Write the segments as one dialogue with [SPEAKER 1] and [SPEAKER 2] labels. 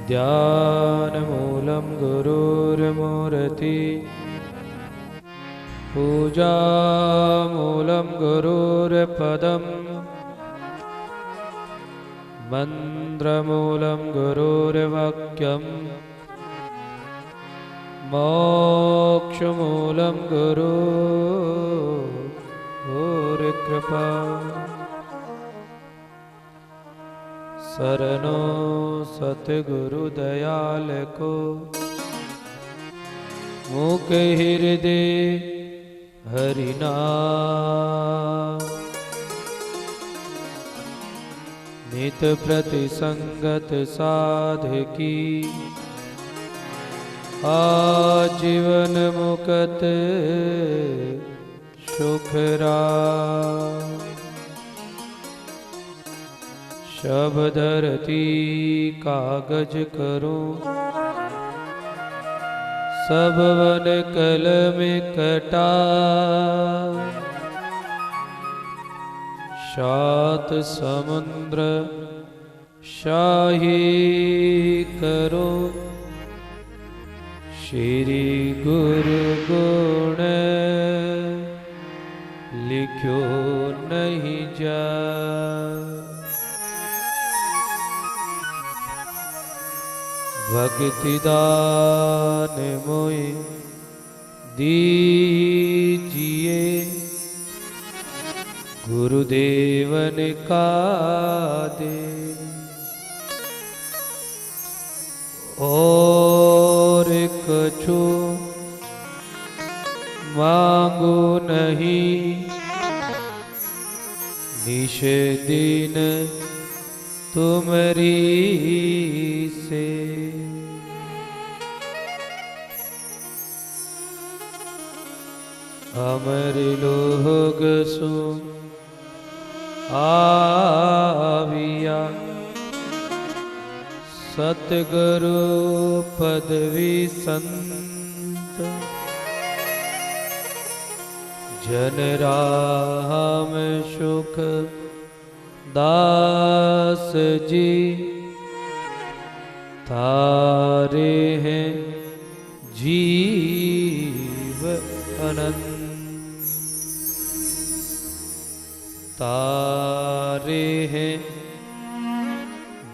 [SPEAKER 1] ध्यानमूलं गुरुर्मूर्ति पूजामूलं गुरुर्पदम् मन्त्रमूलं गुरुर्वाक्यम् मोक्षमूलं गुरुर्कृपा शरणो सतगुरु दयाल को मुख हृदय हरिनाम नित प्रति संगत साधकी आजीवन मुकत सुखरा शब्दरती कागज करूं सब वन कलम कटा सात समुद्र शाही करो श्री गुरु गुण लिखो नहीं जा भक्ति दान मोए दीजिए गुरुदेवन का दे और कछु मांगो नहीं निश दिन तुमरी से अमर लोग सु आविया सतगुरु पदवी संत जन राम सुख दास जी तारे हैं जीव अनंत तारे हैं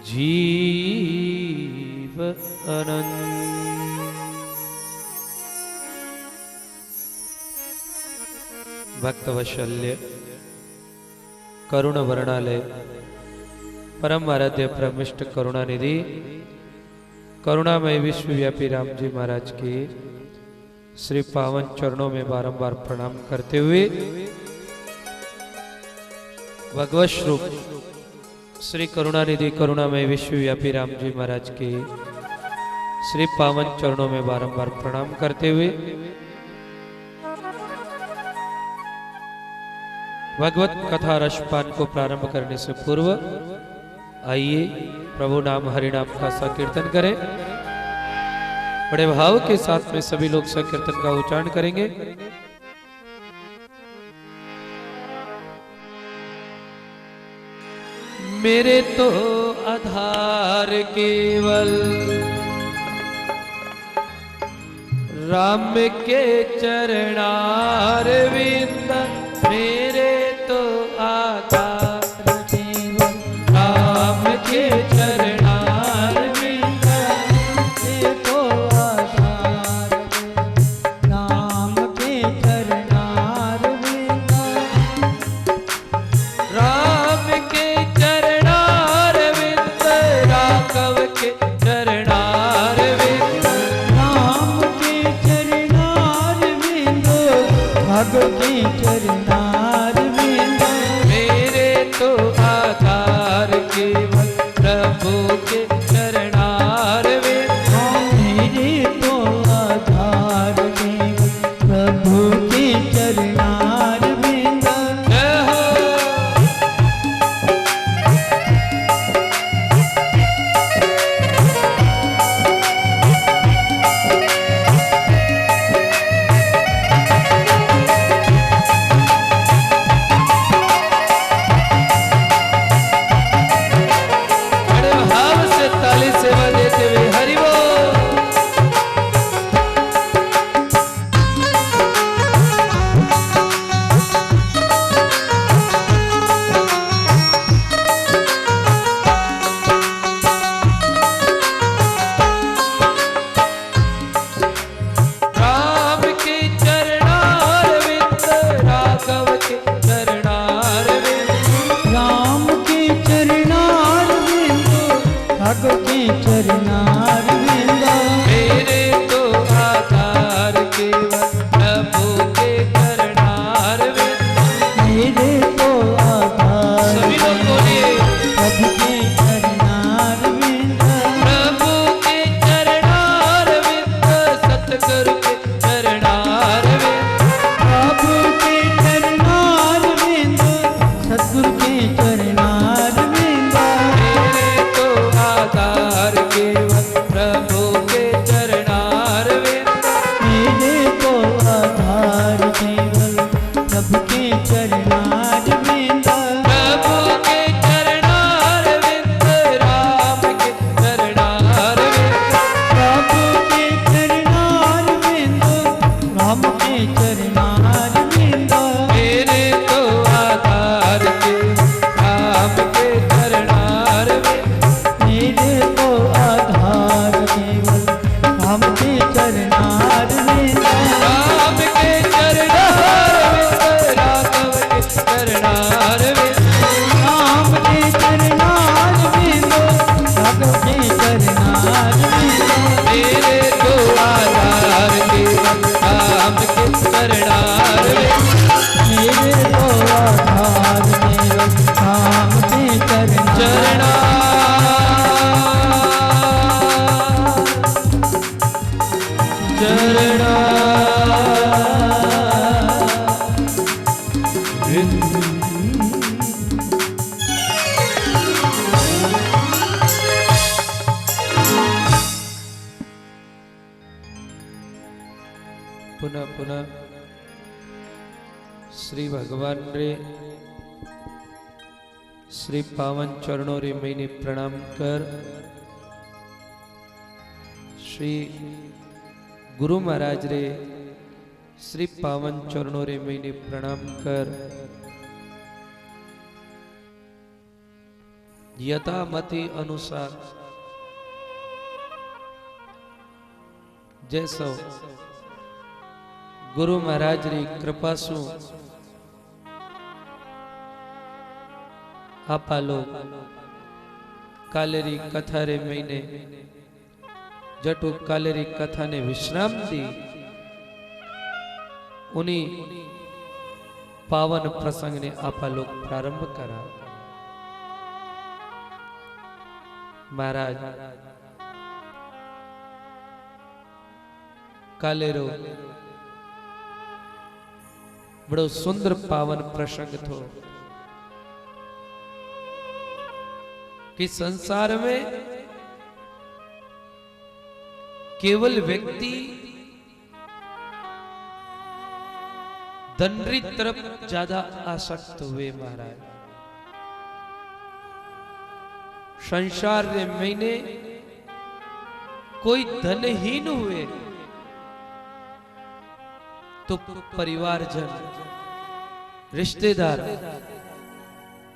[SPEAKER 1] जीव अनंत। भक्तवशल्य करुण वर्णालय परम आराध्य परमिष्ट करुणानिधि करुणामय विश्वव्यापी राम जी महाराज की श्री पावन चरणों में बारंबार प्रणाम करते हुए भगवत स्वरूप श्री करुणानिधि करुणामय विश्वव्यापी राम जी महाराज के श्री पावन चरणों में बारंबार प्रणाम करते हुए भगवत कथा रसपान को प्रारंभ करने से पूर्व आइए प्रभु नाम हरि नाम का संकीर्तन करें। बड़े भाव के साथ में सभी लोग संकीर्तन का उच्चारण करेंगे। मेरे तो आधार केवल राम के चरणारविंद मेरे तो आधार केवल राम के चरणारविंद मेरे तो आधार राम के चरणारविंद राम के चरणारविंद राघव के चरणारविंद राम के चरणारविंद भागव के चरणारविंद मेरे तो आधार केवल प्रभु के चरणारविंद मेरे तो आधार केवल प्रभु के चरणारविंद। पुनः श्री भगवान रे श्री पावन चरणों रे मैंने प्रणाम कर श्री गुरु महाराज रे श्री पावन चरणों रे मैंने प्रणाम कर यथामति अनुसार जैसो गुरु महाराज री कृपा सु आपा लोग कालेरी कथा रे महीने जटू कालेरी कथा ने विश्राम दी उन्हीं पावन प्रसंग ने आपा लोग प्रारंभ करा। महाराज कालेरो बड़ो सुंदर पावन प्रसंग थो कि संसार में केवल व्यक्ति धनरी तरफ ज्यादा आसक्त हुए। महाराज संसार रे महीने कोई धनहीन हुए तो परिवारजन रिश्तेदार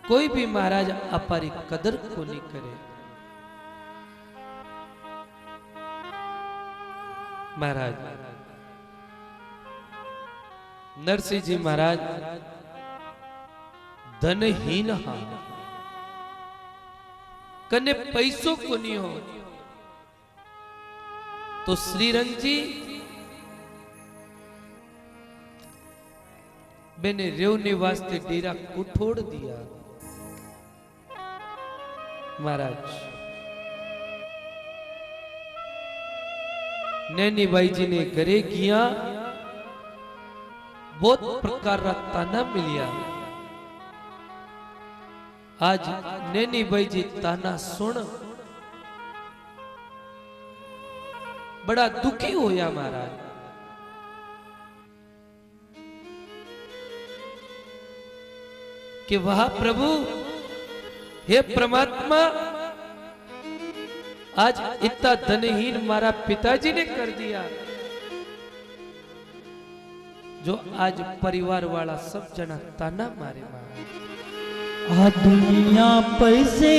[SPEAKER 1] कोई भी महाराज अपारी कदर को नहीं करे। महाराज नरसिंह जी महाराज धनहीन हाँ कने पैसों को नहीं हो तो श्रीरंग जी मैंने रेवने वास्ते डेरा कुठोड़ दिया। महाराज नैनी बाई जी ने घरे किया बहुत प्रकार का ताना मिलिया। आज नैनी बाई जी ताना सुन बड़ा दुखी होया। महाराज कि वह प्रभु हे परमात्मा आज इतना धनहीन मारा पिताजी ने कर दिया जो आज परिवार वाला सब जना ताना मारे।
[SPEAKER 2] आ दुनिया पैसे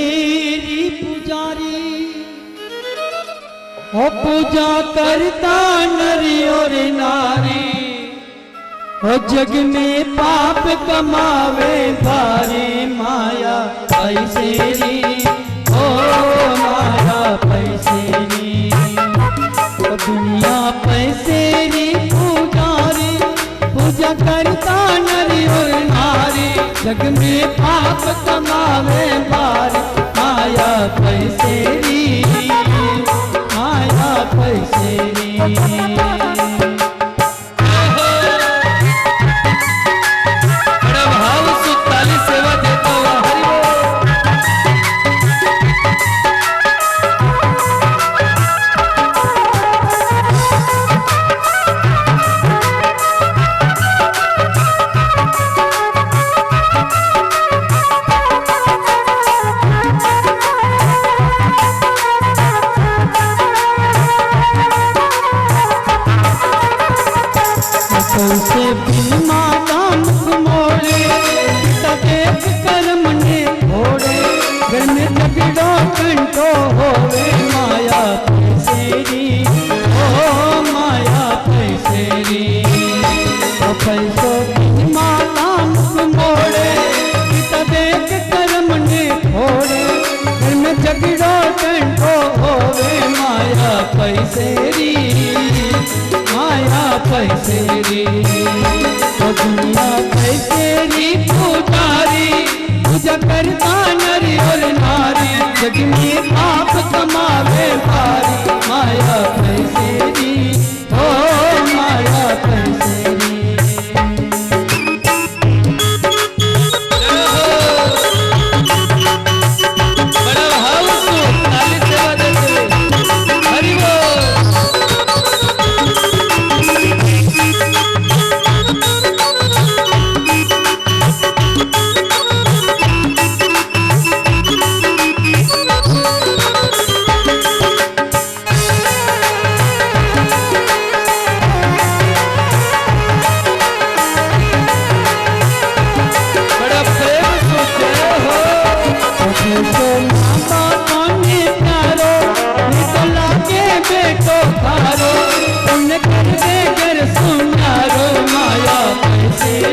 [SPEAKER 2] री पुजारी ओ पूजा करता नरी और नारी ओ जग में पाप कमावे भारी माया पैसे री ओ माया पैसे री ओ दुनिया पैसे री पुजारी पूजा करता नरी और नारी जग में पाप कमावे भारी माया पैसे री माया पैसे री।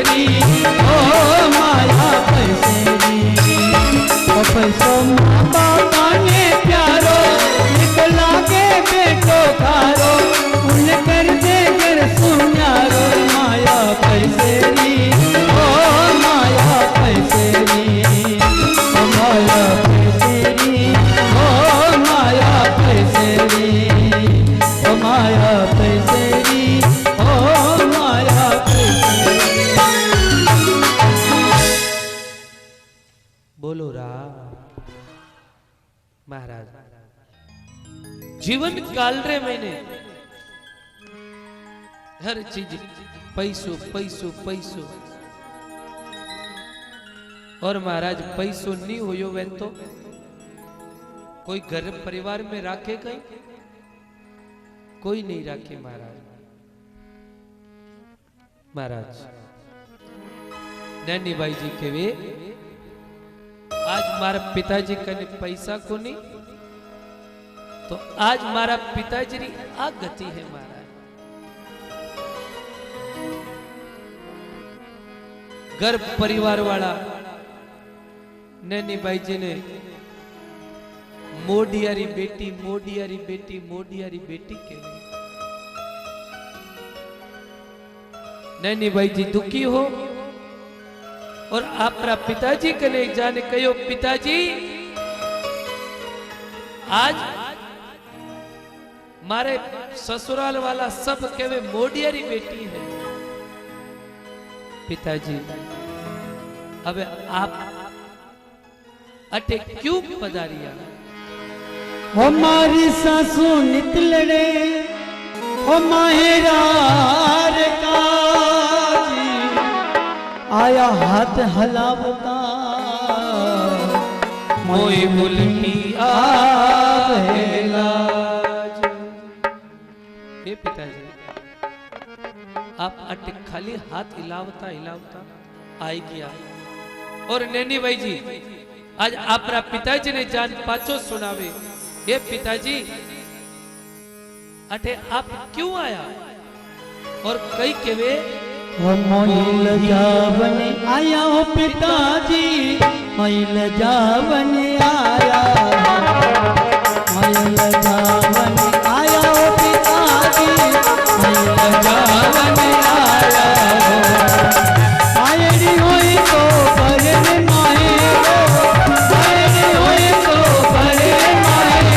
[SPEAKER 2] ओ माया पैसेरी ओ पैसो माँ बापा ने प्यारो निकला के बेटो खारो उन कर दे कर सुनारो माया पैसेरी ओ माया पैसेरी ओ माया पैसेरी ओ माया पैसेरी ओ माया पैसेरी ओ माया पैसेरी।
[SPEAKER 1] बोलो राम। महाराज जीवन काल रे मैंने हर चीज पैसो पैसो पैसो और महाराज पैसो नहीं होयो वेन तो कोई घर परिवार में राखे कहीं कोई नहीं राखे महाराज। महाराज नैनी भाई जी के वे आज मारा पिताजी कने पैसा को नहीं तो आज मारा पिताजी री आ गति है महाराज। घर परिवार वाला नैनी भाई जी ने मोडियारी बेटी मोडियारी बेटी मोडियारी बेटी के नैनी भाई जी दुखी हो और आपरा पिताजी के लिए जाने कहो पिताजी आज मारे ससुराल वाला सब कहे मोडियारी बेटी है। पिताजी अब आप अटे क्यों पधारिया?
[SPEAKER 2] हमारी सासू नित लड़े ओ माहेरार का आया हाथ हलावता
[SPEAKER 1] मोई मुल्की आवेलाज। हे पिताजी आप अटे खाली हाथ हिलावता हिलावता आई गया और नैनी भाई जी आज आपरा पिताजी ने जान पाचो सुनावे। हे पिताजी अटे आप क्यों आया और कई केवे
[SPEAKER 2] मोइल जावन आया हो पिताजी मोइल जावन आया मोइल जावन आया हो पिताजी मोइल जावन आया आयरी होई तो बरन माए आयरी होई तो बरन माए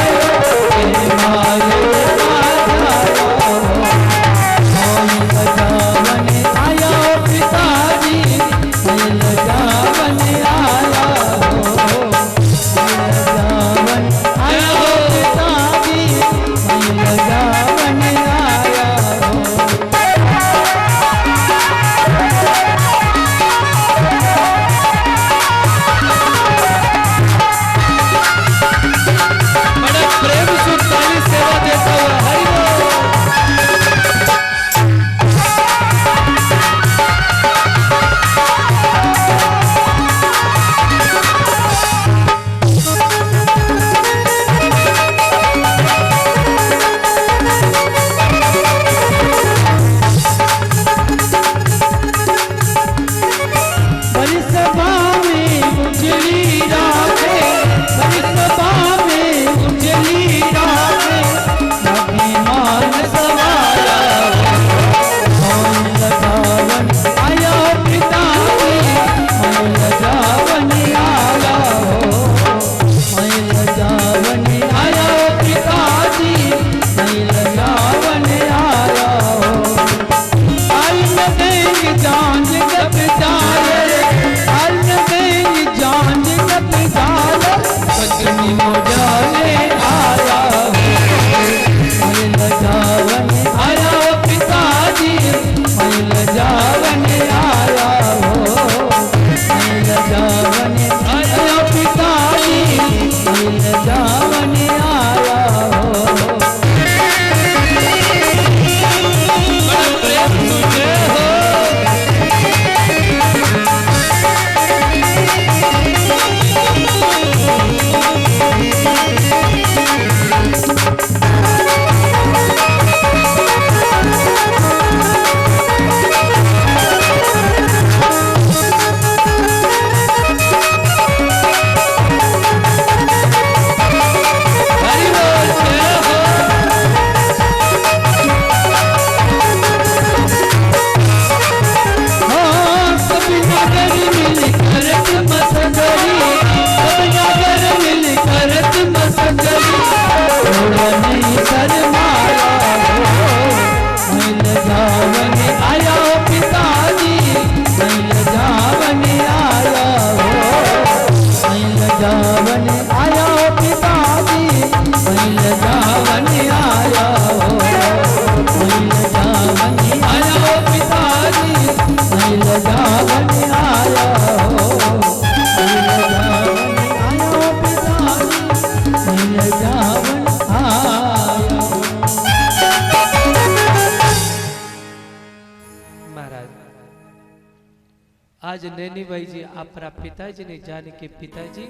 [SPEAKER 1] आज नैनी भाई जी आपरा पिताजी ने जान के पिताजी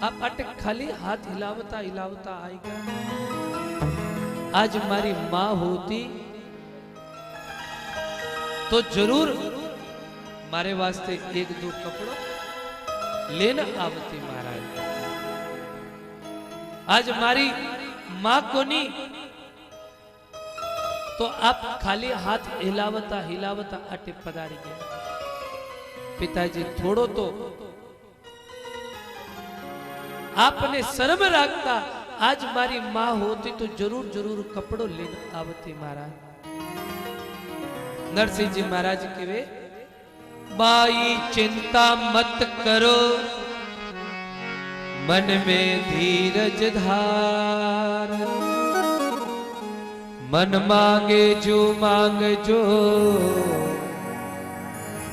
[SPEAKER 1] आप अटक खाली हाथ हिलावता हिलावता आएगा। आज मारी मां होती तो जरूर मारे वास्ते एक दो कपड़ों लेना आवती महाराज। आज मारी मां को नहीं तो आप खाली हाथ हिलावता हिलावता अटे पधारी गया। पिताजी थोड़ो तो आपने शर्म रखता, आज मारी मां होती तो जरूर जरूर कपड़ों लेना आवती महाराज। नरसिंह जी महाराज के वे बाई चिंता मत करो, मन में धीरज धार, मन मांगे जो मांग जो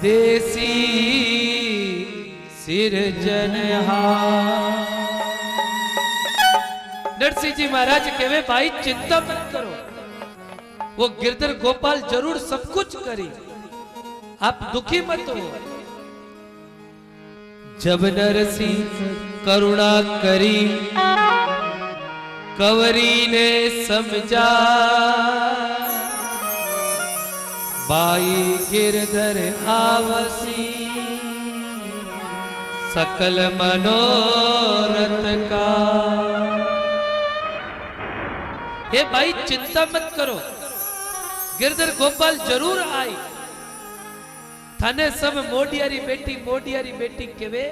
[SPEAKER 1] देसी सिरजनहार। नरसिंह जी महाराज कहवे भाई चिंता मत करो, वो गिरधर गोपाल जरूर सब कुछ करी, आप दुखी मत हो। जब नरसिंह करुणा करी कंवरी ने समझा, बाई गिरधर आवसी सकल मनोरथ का। हे भाई चिंता मत करो, गिरधर गोपाल जरूर आई। थाने सब मोडियारी बेटी केवे,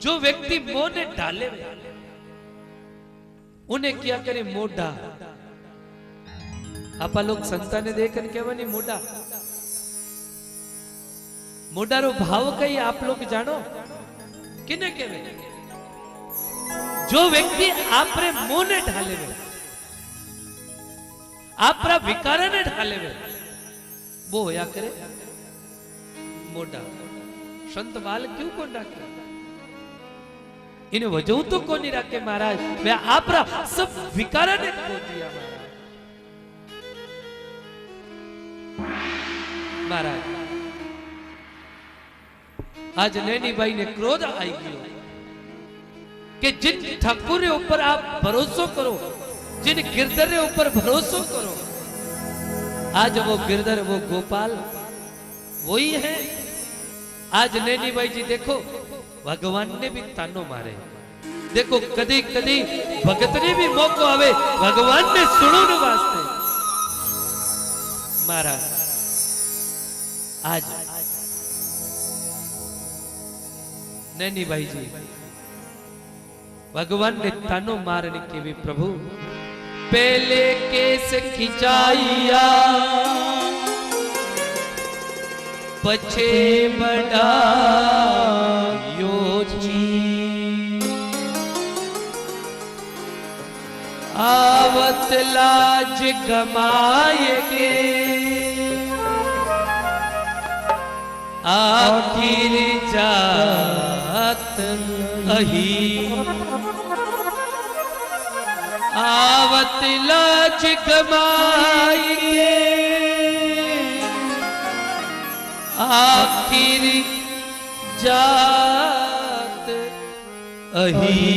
[SPEAKER 1] जो व्यक्ति मोह ने डाले उन्हें क्या करे मोढ़ा। आप लोग संता ने देखकर केवा नहीं मोढ़ा, मोढ़ारो भाव कई आप लोग जानो किने केवे, जो व्यक्ति आपरे मोह ने ढाले वे, आपरा विकार ने ढाले वे, वो होया करे मोढ़ा। संत बाल क्यों को राखे, इन्हें वजह तो को नहीं रखे महाराज, वे आपरा सब विकार ने खो दिया महाराज। आज नैनी भाई ने क्रोध आई गयो कि जिन ठाकुर के ऊपर आप भरोसा करो, जिन गिरधर के ऊपर भरोसा करो, आज वो गिरधर वो गोपाल वही है। आज नैनी भाई जी देखो भगवान ने भी तानो मारे, देखो कदी कदी भगत ने भी मौको आवे भगवान ने सुनो न वास्ते महाराज। आज नैनी भाई जी भगवान ने तानो मारने के भी प्रभु पहले केस खिंचाइया पछे बड़ा योची, आवत लाज गमाएगे आखिर जात अही, आवत लाज गमाएगे आखिर जात अही।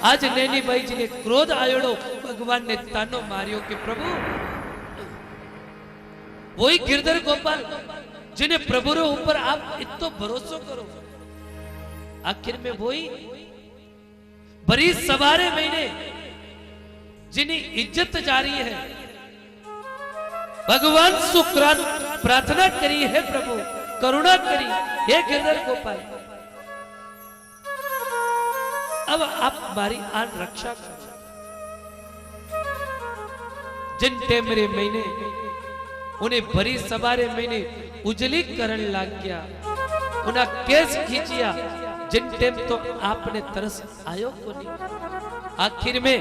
[SPEAKER 1] आज नैनी भाई जी ने क्रोध आयोड़ो, भगवान ने तानो मारियो कि प्रभु वही गिरधर गोपाल जिन्हें प्रभु रे ऊपर आप इतना भरोसा करो, आखिर में वही बड़ी सवारे महीने जिन्हें इज्जत जारी है, भगवान सुक्रान प्रार्थना करी है प्रभु करुणा करी हे गिरधर गोपाल, अब आप हमारी आन रक्षा करो। जिन टेमरे महीने उन्हें भरी सवारे महीने उजली करण लाग गया, उन्हें केस खींचिया, जिन टेम तो आपने तरस आयो को नहीं। आखिर में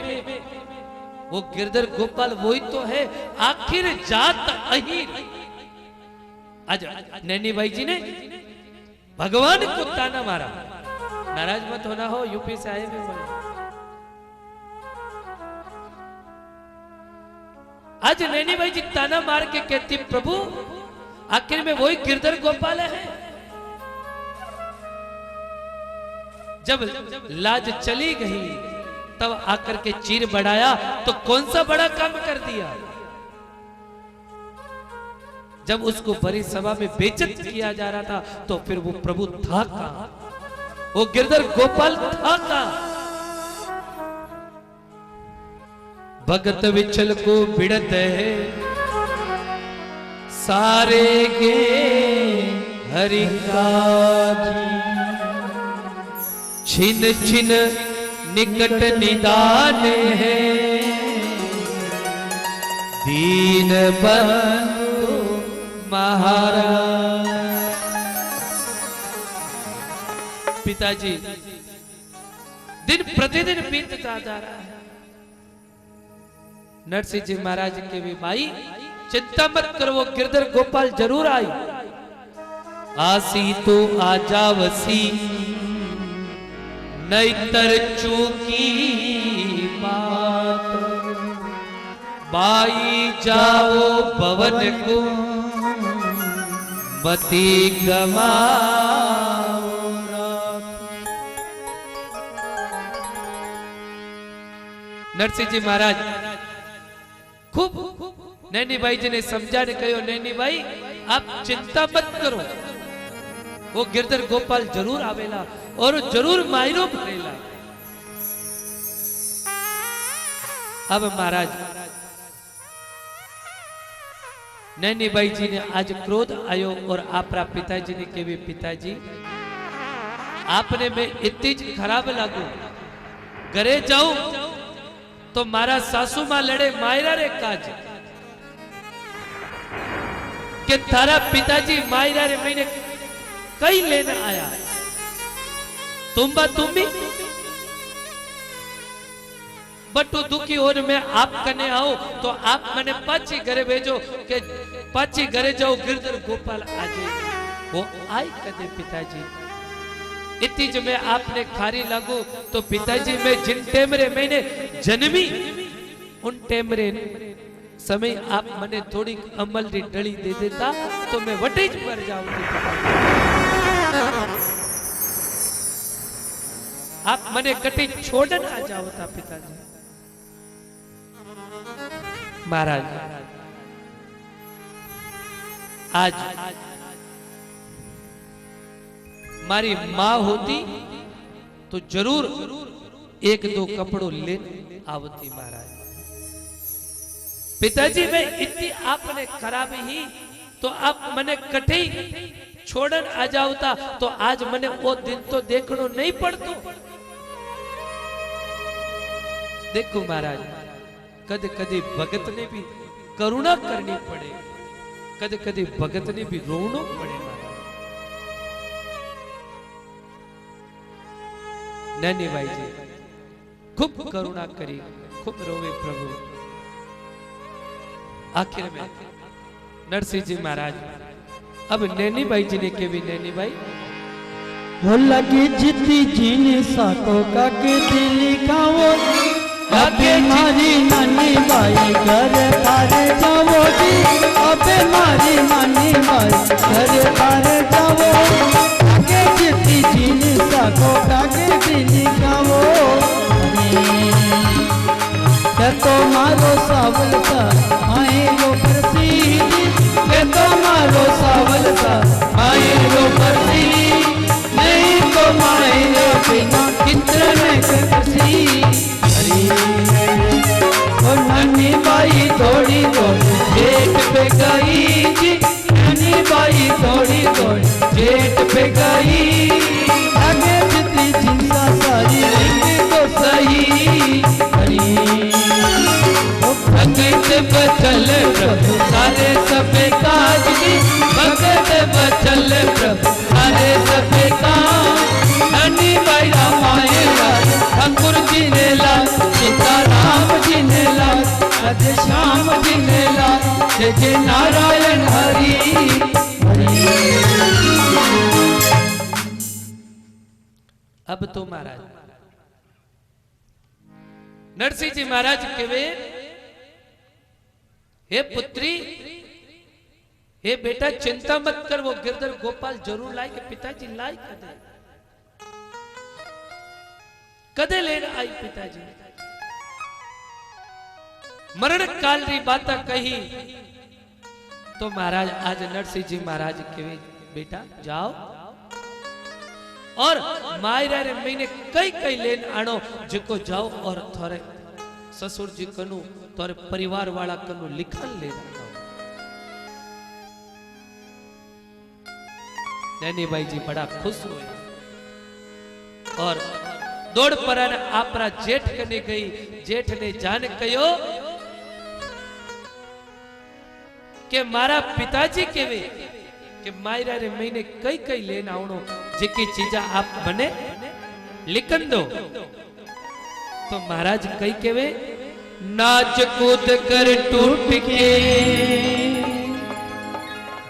[SPEAKER 1] वो गिरधर गोपाल वही तो है, आखिर जात अहीर। आज नैनी भाई जी ने भगवान को ताना मारा, नाराज मत होना हो, यूपी से आए हुए बोले। आज नैनी भाई जी ताना मार के कहती प्रभु आखिर में वही गिरधर गोपाल है। जब लाज चली गई तब आकर के चीर बढ़ाया तो कौन सा बड़ा काम कर दिया। जब उसको बड़ी सभा में बेइज्जत किया जा रहा था तो फिर वो प्रभु था कहां, वो गिरधर गोपाल था कहां। भगत विचल को बिड़त है सारे गे हरि काजी, छिन छिन निकट निदान है दीन बंधु महाराज। पिताजी दिन प्रतिदिन बीतता जा रहा है। नरसिंह जी महाराज के भी भाई चिंता मत करो, वो गिरधर गोपाल जरूर आई। आसी तो आजावसी नैतर चूकी बात, बाई जाओ भवन को मति गमाओ। नरसिंह जी महाराज खूब नैनी भाई जी ने समझाने कहो, नैनी भाई आप चिंता मत करो, वो गिरधर गोपाल जरूर आवेला और जरूर मायरो भरेला। अब महाराज नैनी भाई जी ने आज क्रोध आयो और आपरा पिताजी ने केवी पिताजी आपने में इतनी खराब लागू, घरे जाऊं तो मारा सासू मां लड़े मायरा रे काज के थारा पिताजी मायरा रे मैंने कई लेने आया, तुम भी बटू दुखी होने में आप कने आओ तो आप मने पाची घरे भेजो के पाची घरे जाओ गिरधर गोपाल आजे। वो आई कदे पिताजी इतनी जो मैं आपने खारी लागू तो पिताजी मैं जिन टेमरे मैंने जन्मी उन टेमरे समय आप मने थोड़ी अमल री डली दे देता तो मैं वटे ज मर जाऊंगी। आप मने कटी छोड़न आ जाओ था पिताजी। महाराज आज मारी माँ होती तो जरूर एक दो कपड़ों ले आवती। महाराज पिताजी में इतनी आपने खराबी ही तो आप मने कटे छोड़न आ जाओता तो आज मने वो दिन तो देखनो नहीं पड़तो। देखो महाराज कदे कदे भगत ने भी करुणा करनी पड़े, कदे कदे भगत ने भी रोनो पड़े। नैनी भाई जी खूब करुणा करी, खूब रोवे प्रभु। आखिर में नरसिंह जी महाराज अब नैनी भाई जी ने के भी नैनी भाई
[SPEAKER 2] हो लगी जितनी जीने साको का के दिली खाओ, अबे मारी नानी बाई घर तारे जाओ जी, अबे मारी नानी बाई घर तारे जाओ, के जितनी जीने साको का के दिली खाओ। के तो मारो सावल सा आए लो प्रसीद, के तो मारो सावल सा आए लो प्रसीद, नहीं तो मारे बिना कित्र में कसी। ओ नानी बाई थोड़ी थोड़ी जेठ पे गई जी, नानी बाई थोड़ी थोड़ी जेठ पे गई, आगे जितनी चिंता सारी रंग तो सही। भगत बचल प्रभु सारे सबे काज जी, भगत बचल प्रभु सारे सबे काज। नानी बाई रामायण ठाकुर जी ने लाल, सीता राम जी ने लाल, राधे श्याम जी ने लाल, जय जय नारायण हरि हरि।
[SPEAKER 1] अब तो महाराज नरसिंह जी महाराज के वे हे पुत्री, हे बेटा चिंता मत कर, वो गिरधर गोपाल जरूर लाए कि पिताजी लाई कदे लेना आई पिताजी। मरण काल री बात कही तो महाराज आज नरसिंह जी महाराज के बेटा जाओ और मायरा रे महीने कई कई लेन आनो जिको जाओ और थोड़े ससुर जी कनु तोरे परिवार वाला कनु लिखन ले नैनी भाई जी बड़ा खुश हुए और दौड़ पर आपरा जेठ कने गई। जेठ ने जान कयो के मारा पिताजी केवे के मायरा रे महीने कई कई लेन आवणो जेकी चीजा आप बने लिखन दो। तो महाराज कई केवे नाच कूद कर टूट के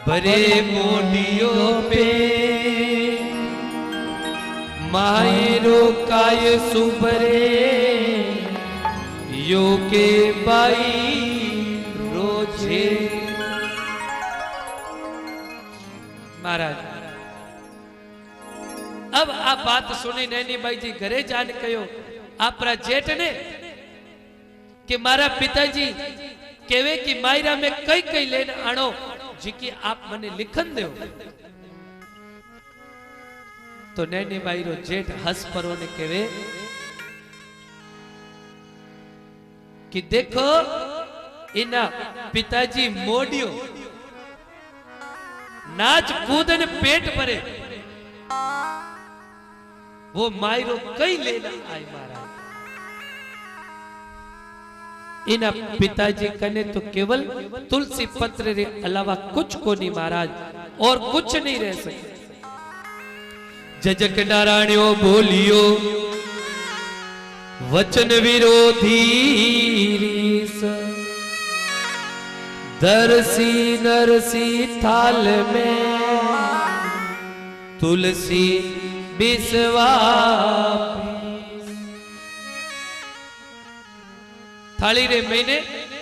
[SPEAKER 1] भरे मोडियों पे मायरो काय सुबरे यो के बाई रोजे। महाराज अब आप बात सुनी नैनी बाई जी घरे जान कयो आपरा जेठ ने कि मारा पिताजी केवे कि मायरा में कई कई लेन आनो जी आप मने लिखन दो। तो नैनी बाई रो जेठ हंस परो ने केवे कि देखो इना पिताजी मोडियो नाच कूदन पेट भरे वो मायरो कई लेना आई महाराज। इना पिताजी कने तो केवल तुलसी पत्र रे अलावा कुछ को नहीं महाराज और कुछ नहीं रह सके। जजक नारायणो बोलियो वचन विरोधी रीस दरसी नरसी थाल में तुलसी बिसवा थाली रे मैंने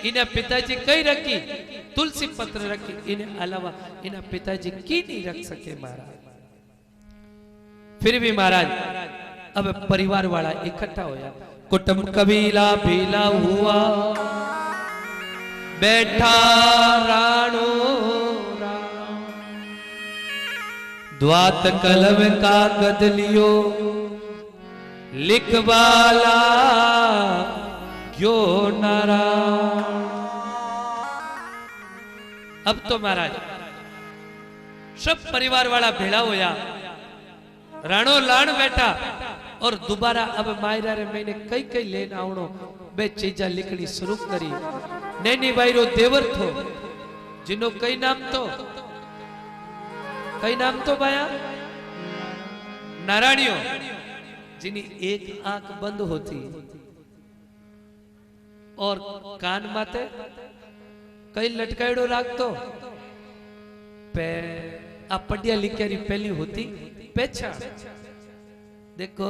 [SPEAKER 1] इन्हें पिताजी कई रखी तुलसी पत्र रखी इन्हें अलावा इन्हें पिताजी की नहीं रख सके महाराज। फिर भी महाराज अब परिवार वाला इकट्ठा होया कुटुंब कबीला भीला हुआ बैठा राणो द्वात कलम कागज लियो लिखवाला यो नारायण। अब तो महाराज सब परिवार वाला भेड़ा होया राणो लाण बैठा और दोबारा अब मायरा रे मैंने कई कई लेन आवणो बे चीजा लिखनी शुरू करी। नैनी बाई रो देवर थो जिनो कई नाम तो बाया नारायणियो जिनी एक आंख बंद होती और कान माते कई लटकायड़ो राखतो पे आ पडिया लिख्यारी पहली होती पेछा। देखो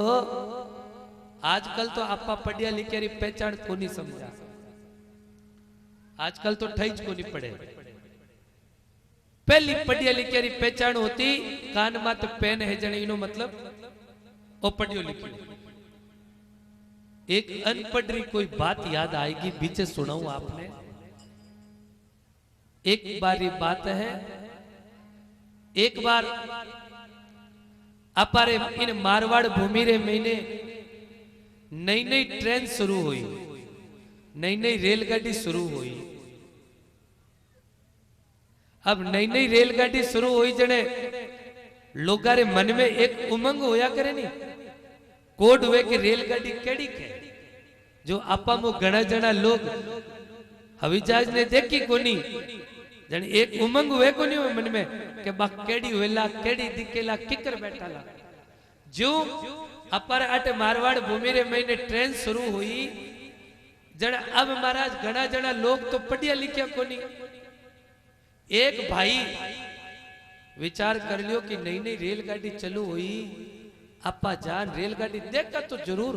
[SPEAKER 1] आजकल तो आपा पडिया लिख्यारी पहचान को नहीं समझा आजकल तो ठईज को नहीं पड़े। पहली पडिया लिख्यारी पहचान होती कान माते पेन है जने इनो मतलब ओ पडियो लिखी। एक अनपढ़ कोई बात याद आएगी बीचे सुनाऊं आपने। एक बार ये बात है एक बार अपारे इन मारवाड़ भूमि रे महीने नई नई ट्रेन शुरू हुई नई नई रेलगाड़ी शुरू हुई। अब नई नई रेलगाड़ी शुरू हुई जने लोगारे मन में एक उमंग होया करे नी कोड हुए कि रेलगाड़ी केड़ी के जो आपा मो घना जना लोग हवाई जहाज ने देखी कोनी जन एक उमंग हुए कोनी मन में के बा केड़ी वेला केड़ी दिकेला किकर बैठाला। जो अपर अट मारवाड़ भूमि रे महीने ट्रेन शुरू हुई जन अब महाराज घना जना लोग तो पढ़िया लिखिया कोनी। एक भाई विचार कर लियो कि नई नई रेलगाड़ी चालू हुई आपा जान रेलगाड़ी देखा तो जरूर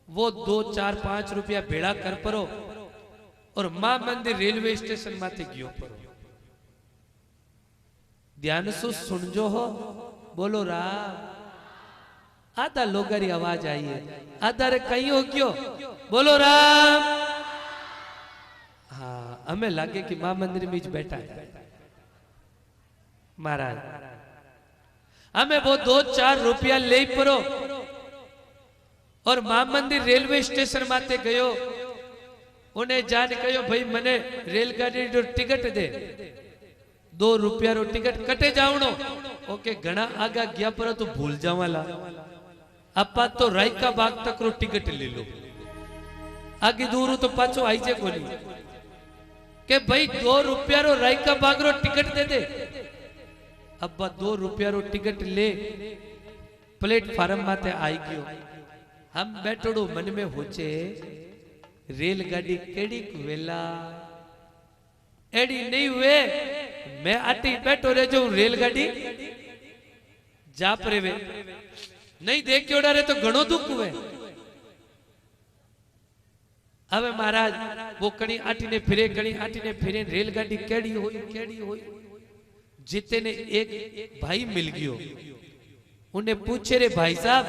[SPEAKER 1] वो 2 4 5 रुपया भेड़ा कर परो और मां मंदिर रेलवे स्टेशन माथे गयो परो। ध्यान सु सुनजो हो, बोलो राम। आधा लोगारी आवाज आई है, आधा रे कहीं हो गयो, बोलो राम। हाँ, हमें लगे कि मां मंदिर में बैठा है महाराज। हमें वो 2-4 रुपया ले परो और मां मंदिर रेलवे स्टेशन माथे गयो। उन्हें जान कहो भाई मने रेलगाड़ी जो टिकट दे, 2 रुपया रो टिकट कटे जावणो। ओके घना आगा गया पर तो भूल जावाला। अपा तो रायका बाग तक रो टिकट ले लो, आगे दूर तो पाछो आई जे कोनी के भाई 2 रुपया रो रायका बाग रो टिकट दे दे। अब्बा 2 रुपया रो टिकट ले प्लेटफार्म माथे आई गयो। हम बैठोड़ो मन में होचे रेलगाड़ी केड़ी वेला एड़ी नहीं हुए। मैं आटी बैठो रह जाऊं रेलगाड़ी जा परे वे नहीं देखियो डरे तो घणो दुख हुए। अबे महाराज वो कणी आटी ने फिरे रेलगाड़ी केड़ी होई। जीते ने एक भाई मिल गयो। उन्हें पूछे रे भाई साहब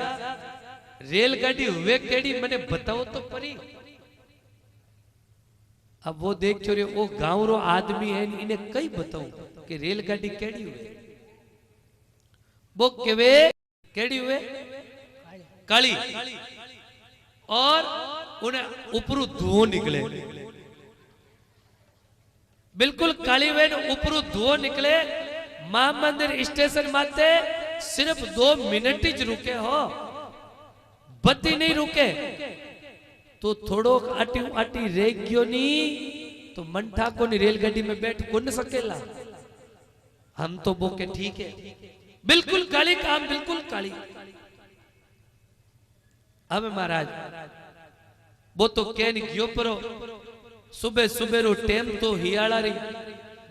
[SPEAKER 1] रेलगाड़ी हुए केड़ी मने बताओ तो परी। अब वो देख रे वो गांव रो आदमी है, इन्हें कई बताऊं कि रेलगाड़ी केड़ी हुए। वो केवे केड़ी हुए काली, और उन्हें ऊपरू धुओं निकले। बिल्कुल काली वे ऊपरू धुओं निकले। मां मंदिर स्टेशन माते सिर्फ 2 मिनट ही रुके हो, बत्ती नहीं रुके। तो थोड़ो आटी रह गयो नी तो मंठा को नी रेलगाड़ी में बैठ को न सकेला। हम तो बोके ठीक है, बिल्कुल काली काम, बिल्कुल काली। अब महाराज वो तो कैन गयो परो। सुबह सुबह रो टेम तो हियाला री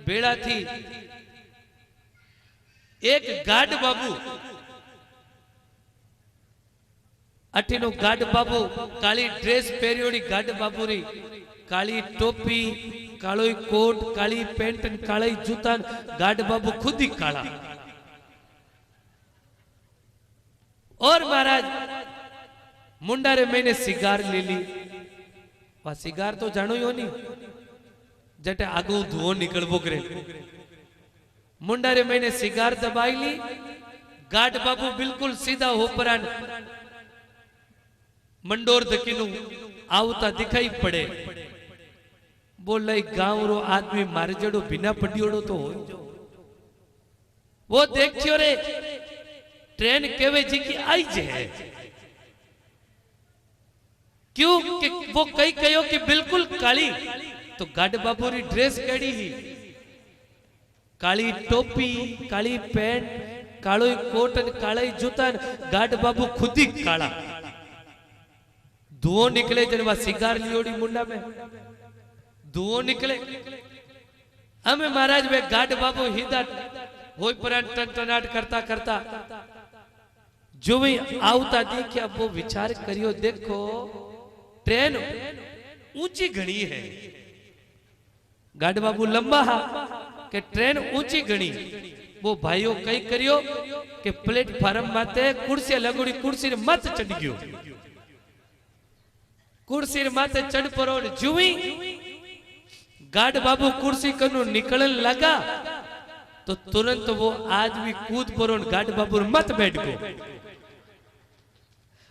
[SPEAKER 1] बेड़ा थी। एक गार्ड बाबू अठीनो गार्ड बाबू काली ड्रेस पहरियोड़ी गार्ड बाबू री, काली टोपी, कालो कोट, काली पेंट, काले जूता। गार्ड बाबू खुद ही काला। और महाराज मुंडारे मैंने सिगार ले ली। वह सिगार तो जानो ही हो नहीं, जटे आगू धुओं निकलबो करे। मुंडारे मैंने सिगार दबाई ली। गार्ड बाबू बिल्कुल सीधा हो परान मंडोर दकीनु आवता दिखाई पड़े। बोल गांव रो आदमी मारे जड़ो बिना पडियोड़ो तो हो जो। वो देखियो रे ट्रेन केवे जी की आई जे है। क्यों कि वो कई कहो कि बिल्कुल काली। तो गार्ड बाबू री ड्रेस केड़ी ही, काली टोपी, काली पैंट, कालो कोट, काले जूता। गार्ड बाबू खुद ही काला। धुओं निकले जनवा सिगार लियोड़ी मुंडा में धुओं निकले। हमें महाराज वे गार्ड बाबू हिदा होई पर टनटनाट करता करता जो भी आवता देखिया। वो विचार करियो देखो ट्रेन ऊंची घणी है। गार्ड बाबू लंबा हा के ट्रेन ऊंची घणी। वो भाइयों कई करियो के प्लेटफार्म माते कुर्सी लगोड़ी, कुर्सी मत चढ़ गयो। कुर्सी माथे चढ़ परो। जुई गार्ड बाबू कुर्सी कनु निकलन लगा तो तुरंत वो आदमी कूद परो। गार्ड बाबू मत बैठ गो।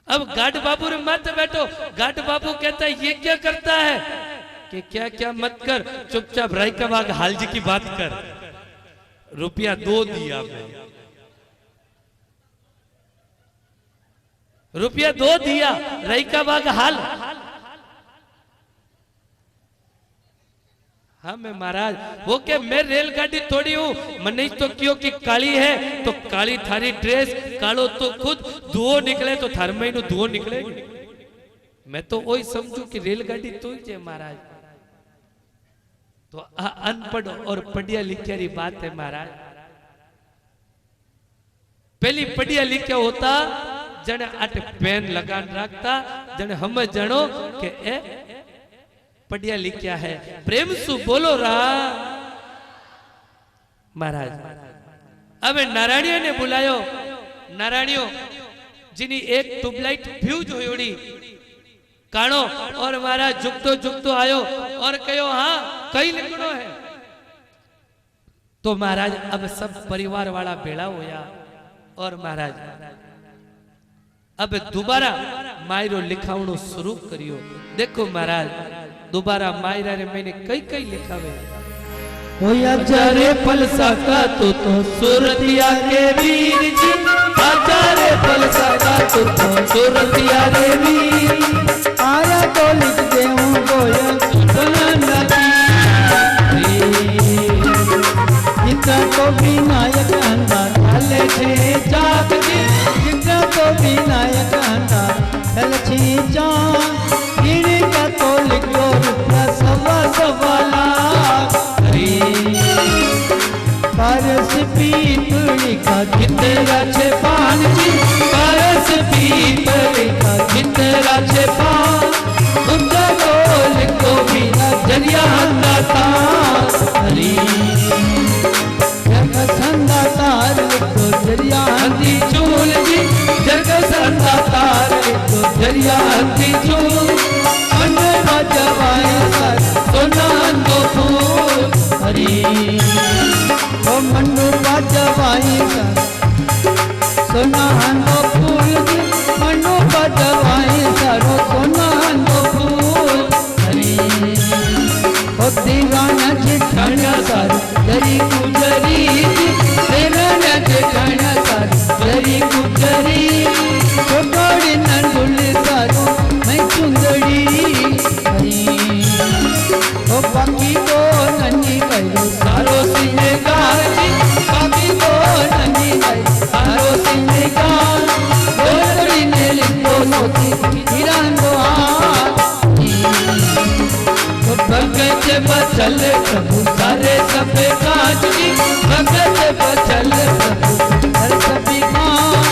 [SPEAKER 1] अब गार्ड बाबू मत बैठो। गार्ड बाबू कहता है ये क्या करता है कि क्या क्या मत कर, चुपचाप रायका बाग हाल जी की बात कर। रुपया 2 दिया मैं, रुपया 2 दिया रायका बाग हाल। हाँ मैं महाराज वो के मैं रेलगाड़ी थोड़ी हूं। मने तो क्यों कि काली है तो काली थारी ड्रेस, कालो तो खुद। धुओं निकले तो थार में धुओं निकले। मैं तो वही समझू कि रेलगाड़ी तो ही महाराज। तो अनपढ़ और पढ़िया लिखिया री बात है महाराज। पहली पढ़िया लिखिया होता जने आटे पेन लगान रखता, जने हम जानो के पढ़िया लिखा है प्रेम सु बोलो रा महाराज। अब नारायणियों ने बुलायो, नारायणियों जिनी एक ट्यूबलाइट फ्यूज होयोड़ी काणो और महाराज झुकतो झुकतो आयो और कहो हाँ कई लिखनो है। तो महाराज अब सब परिवार वाला भेड़ा होया और महाराज अब दोबारा मायरो लिखावणो शुरू करियो। देखो महाराज दोबारा मायरा रे मैंने कई कई लिखावे
[SPEAKER 2] होया जारे फलसा का तो सूरतिया के वीर जी, आचारे फलसा का तो सूरतिया रे वीर, आया तो लिख देऊं गोया सुना नदी, जितना को विनायक अंदाज चले छे जाग जी, जितना को विनायक अंदाज चले छे जाग, गिने का तो लिखो रुपया सवा सवा लाख, पारस पीपली का कितरा छे पान जी, पारस पीपली का कितरा छे पान, उनका गोल को बिना जरिया दाता हरी, जग संदा तार लिखो जरिया हंदी चूल जी, जग संदा तार लिखो जरिया हंदी चूल, अंडा जवाए सर सोना दो फूल हरी, ओ मंडू बाजवाई सर सोना दो फूल जी, मंडू बाजवाई सर सोना दो फूल हरी, ओ दीवाना जिठाना सर जरी गुजरी जी, दीवाना जिठाना सर जरी गुजरी, छोटोड़ी नंदुल सर मैं चुंदड़ी हरी, ओ बाकी तो नन्ही करो सारो सिंगार जी, बाकी तो नन्ही करो सारो सिंगार, गोरी ने लिखो मोती हिरान दो तो भगत बचल प्रभु सारे सबे काज जी, भगत बचल प्रभु सारे सबे काज,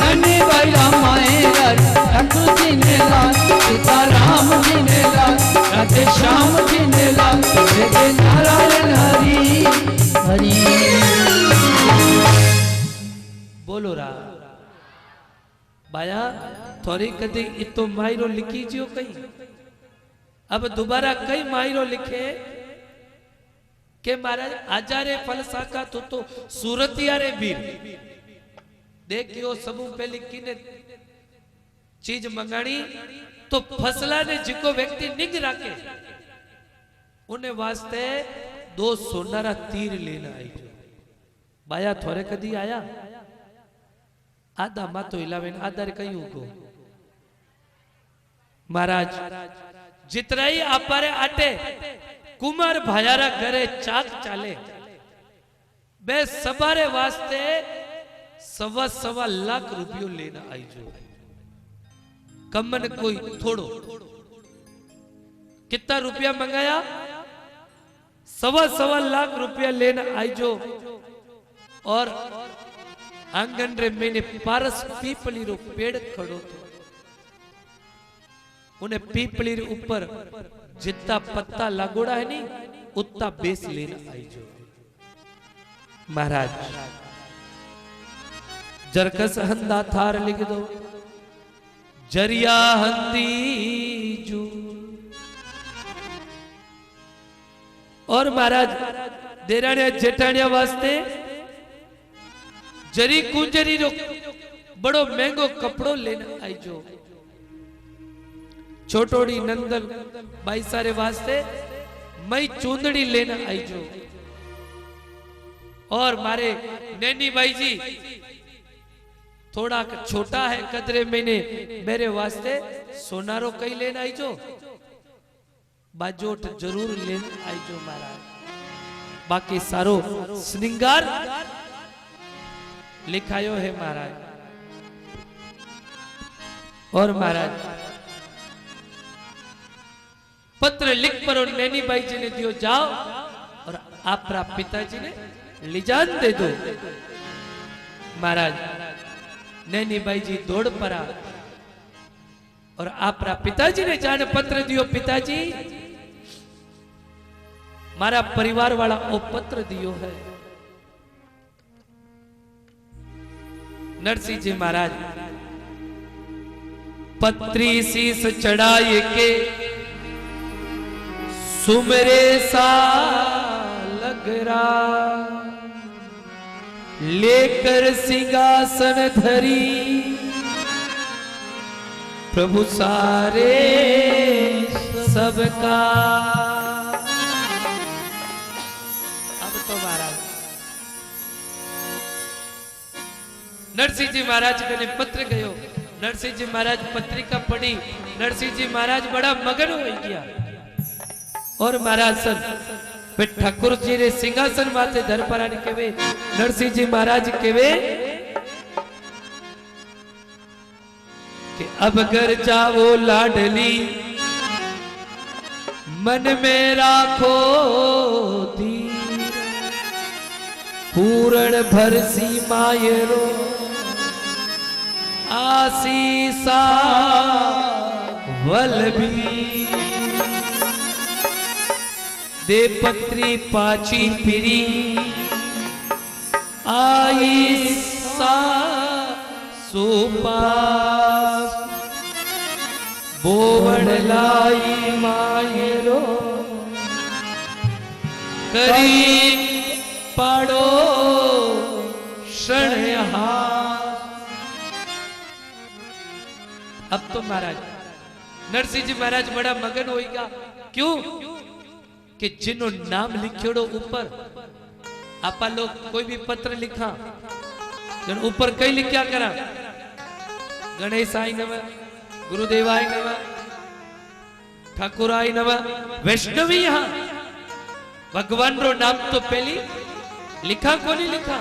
[SPEAKER 2] नन्ही भाई रामायण ठाकुर जी ने लाल, सीता राम जी ने लाल, राधे श्याम जी ने लाल, जय नारायण हरि हरि
[SPEAKER 1] बोलो रा बाया थोड़ी कदी इतो मायरो लिखी जियो कई। अब दोबारा कई मायरो लिखे के महाराज आजारे फलसा का तो सूरतिया रे वीर, देखियो सबू पहले किने चीज मंगाणी तो फसला ने जिको व्यक्ति निग राखे उन्हें वास्ते 2 सोनारा तीर लेना आई। बाया थोड़े कदी आया आधा मातो इलावेन आधा रे कहीं को महाराज जितना ही आपारे आटे कुमार भायारा घरे चाक चाले बे सबारे वास्ते 1.25 लाख रुपयो लेना आई जो कमन कोई थोड़ो कितना रुपया मंगाया 1.25 लाख रुपया लेना आई जो और आंगन रे मैंने पारस पीपली रो पेड़ खड़ो थो उन्हें पीपली रे ऊपर जितना पत्ता लागोड़ा है नी उतना बेस लेना आई जो महाराज जरकस हंदा थार लिख दो जरिया हंदी जू और महाराज देरानिया जेठानिया वास्ते जरी कुंजरी रो बड़ो महंगो कपड़ो लेना आई जो छोटोड़ी नंदन भाई सारे वास्ते मई चूंदड़ी लेना आई जो और मारे नैनी भाई जी थोड़ा छोटा है कदरे मैंने मेरे वास्ते सोनारो कई लेना आई जो बाजोट जरूर लेना आई जो महाराज बाकी सारो श्रृंगार लिखायो है महाराज। और महाराज पत्र लिख पर और नैनी भाई जी ने दियो जाओ और आपरा पिताजी ने लिजान दे दो। महाराज नैनी भाई जी दौड़ पड़ा और आपरा पिताजी ने जाने पत्र दियो पिताजी मारा परिवार वाला ओ पत्र दियो है। नरसिंह जी महाराज पत्री शीस चढ़ाए के सुमरे सा लगरा, लेकर सिंहासन धरी प्रभु सारे सबका। अब तो महाराज नरसिंह जी महाराज ने पत्र गयो। नरसिंह जी महाराज पत्रिका पढ़ी। नरसिंह जी महाराज बड़ा मगन हो गया और महाराज सर ठाकुर जी ने सिंहासन माथे धर पराने केवे नरसिंह जी महाराज केवे कि अब घर जाओ लाडली मन में राखो धीर, पूरण भरसी मायरो आसीसा वल्लभी। दे पत्री पाची फिरी आई सा सुपास, बोवण लाई मायरो करी पाड़ो शरणहार। अब तो महाराज नरसिंह जी महाराज बड़ा मगन होएगा। क्यों कि जिन्हों नाम लिखोड़ो ऊपर आपा लोग कोई भी पत्र लिखा जन ऊपर कई लिखा करा गणेश आई नम, गुरुदेव आई नम, ठाकुर आई नम, वैष्णवी यहां भगवान रो नाम तो पहली लिखा को नहीं लिखा।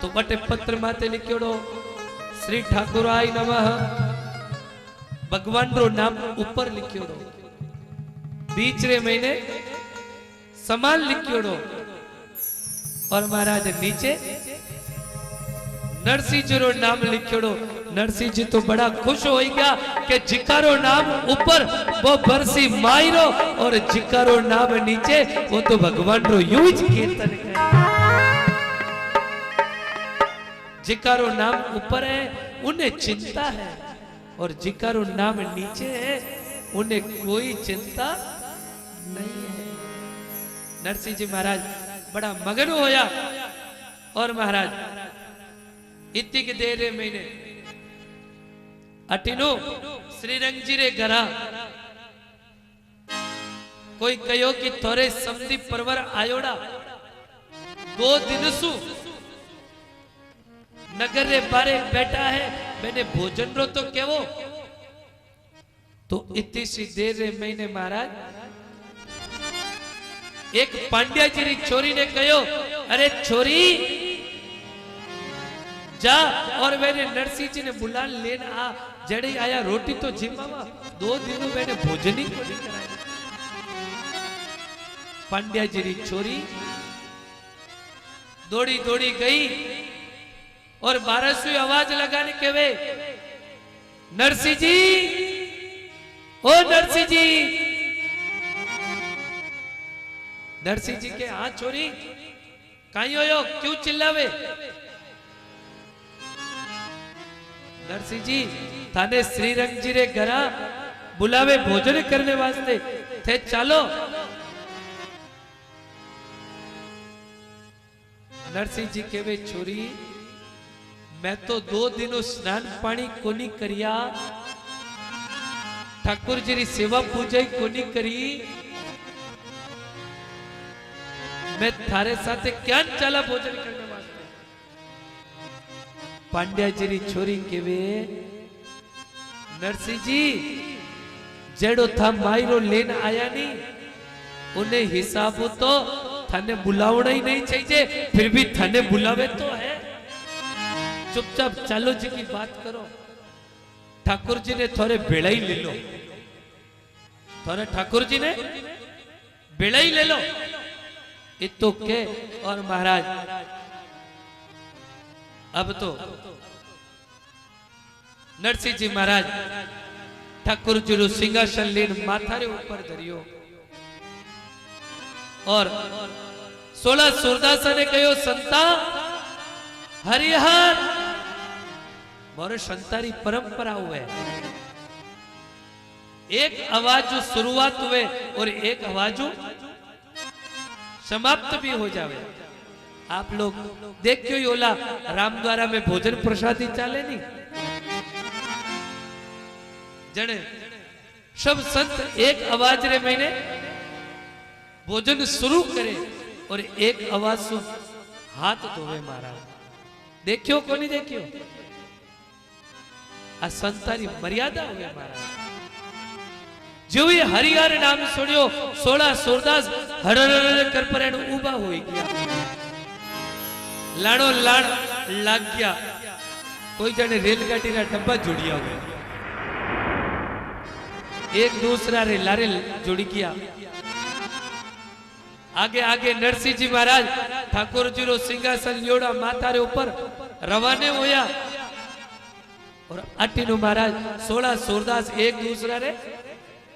[SPEAKER 1] तो बटे पत्र माते लिखोड़ो श्री ठाकुर आई नमः, भगवान रो नाम ऊपर लिखोड़ो। बीच रे महीने समान लिखोड़ो और महाराज नीचे नरसिंह जी रो नाम लिखोड़ो। नरसिंह जी तो बड़ा खुश हो गया कि जिकारो नाम ऊपर वो बरसी मायरो और जिकारो नाम नीचे वो तो भगवान रो यूज कीर्तन करे। जिकारो नाम ऊपर है उन्हें चिंता है और जिकारो नाम नीचे है उन्हें कोई चिंता नहीं है। नरसिंह जी महाराज बड़ा मगन होया और महाराज इतनी के देर महीने अटिनो श्रीरंग जी रे घरा कोई कहो कि थोड़े समझी परवर आयोड़ा 2 दिन सु नगर रे बारे बैठा है मैंने भोजन रो तो केवो। तो इतनी सी देर रे महीने महाराज एक पांड्या जी री छोरी ने कहो अरे छोरी जा और मैंने नरसिंह जी ने बुला लेन आ जड़ी आया रोटी तो जिम्मावा 2 दिन मैंने भोजन ही को नहीं कराया। पांड्या जी री छोरी दौड़ी दौड़ी गई और 1200 आवाज लगाने के वे नरसिंह जी ओ नरसिंह जी। नरसिंह जी के हाँ छोरी कहीं हो क्यों चिल्लावे। नरसिंह जी थाने श्रीरंग जी रे घरा बुलावे भोजन करने वास्ते थे चालो। नरसिंह जी के वे छोरी मैं तो 2 दिनों स्नान पानी कोनी करिया ठाकुर जी री सेवा पूजा कोनी करी मैं थारे साथे क्या चला भोजन करने वास्ते। पांड्या जी री छोरी के वे नरसिंह जी जेड़ो था मायरो लेन आया नहीं उन्हें हिसाब तो थाने बुलावना ही नहीं चाहिए फिर भी थाने बुलावे तो है। चुपचाप चालो जी की बात करो। ठाकुर जी ने थोड़े बेड़ा ही ले लो थोड़े ठाकुर जी ने बेड़ा ही ले लो इतो के। और महाराज अब तो नरसिंह जी महाराज ठाकुर जी रो सिंहासन लेन माथा रे ऊपर धरियो और 16 सूरदास ने कहो संता हरिहर मोरे संतारी परंपरा हुए एक आवाज जो शुरुआत हुए और एक आवाज जो समाप्त भी हो जावे। आप लोग देखियो योला रामद्वारा में भोजन प्रसादी चाले नहीं जने सब संत एक आवाज रे महीने भोजन शुरू करे और एक आवाज सु हाथ धोवे महाराज। देखियो को नहीं देखियो आ संतारी मर्यादा हुए महाराज। जो ये हरिहर नाम सुनियो 16 सूरदास हर कर पर उबा हो गया लाड़ो लाड़ लाग गया। कोई जाने रेलगाड़ी का डब्बा जुड़िया हो गया एक दूसरा रे लारे जुड़ी गया। आगे आगे नरसिंह जी महाराज ठाकुर जी रो सिंहासन लियोड़ा माथा रे ऊपर रवाने होया और अटीनु महाराज 16 सूरदास एक दूसरा रे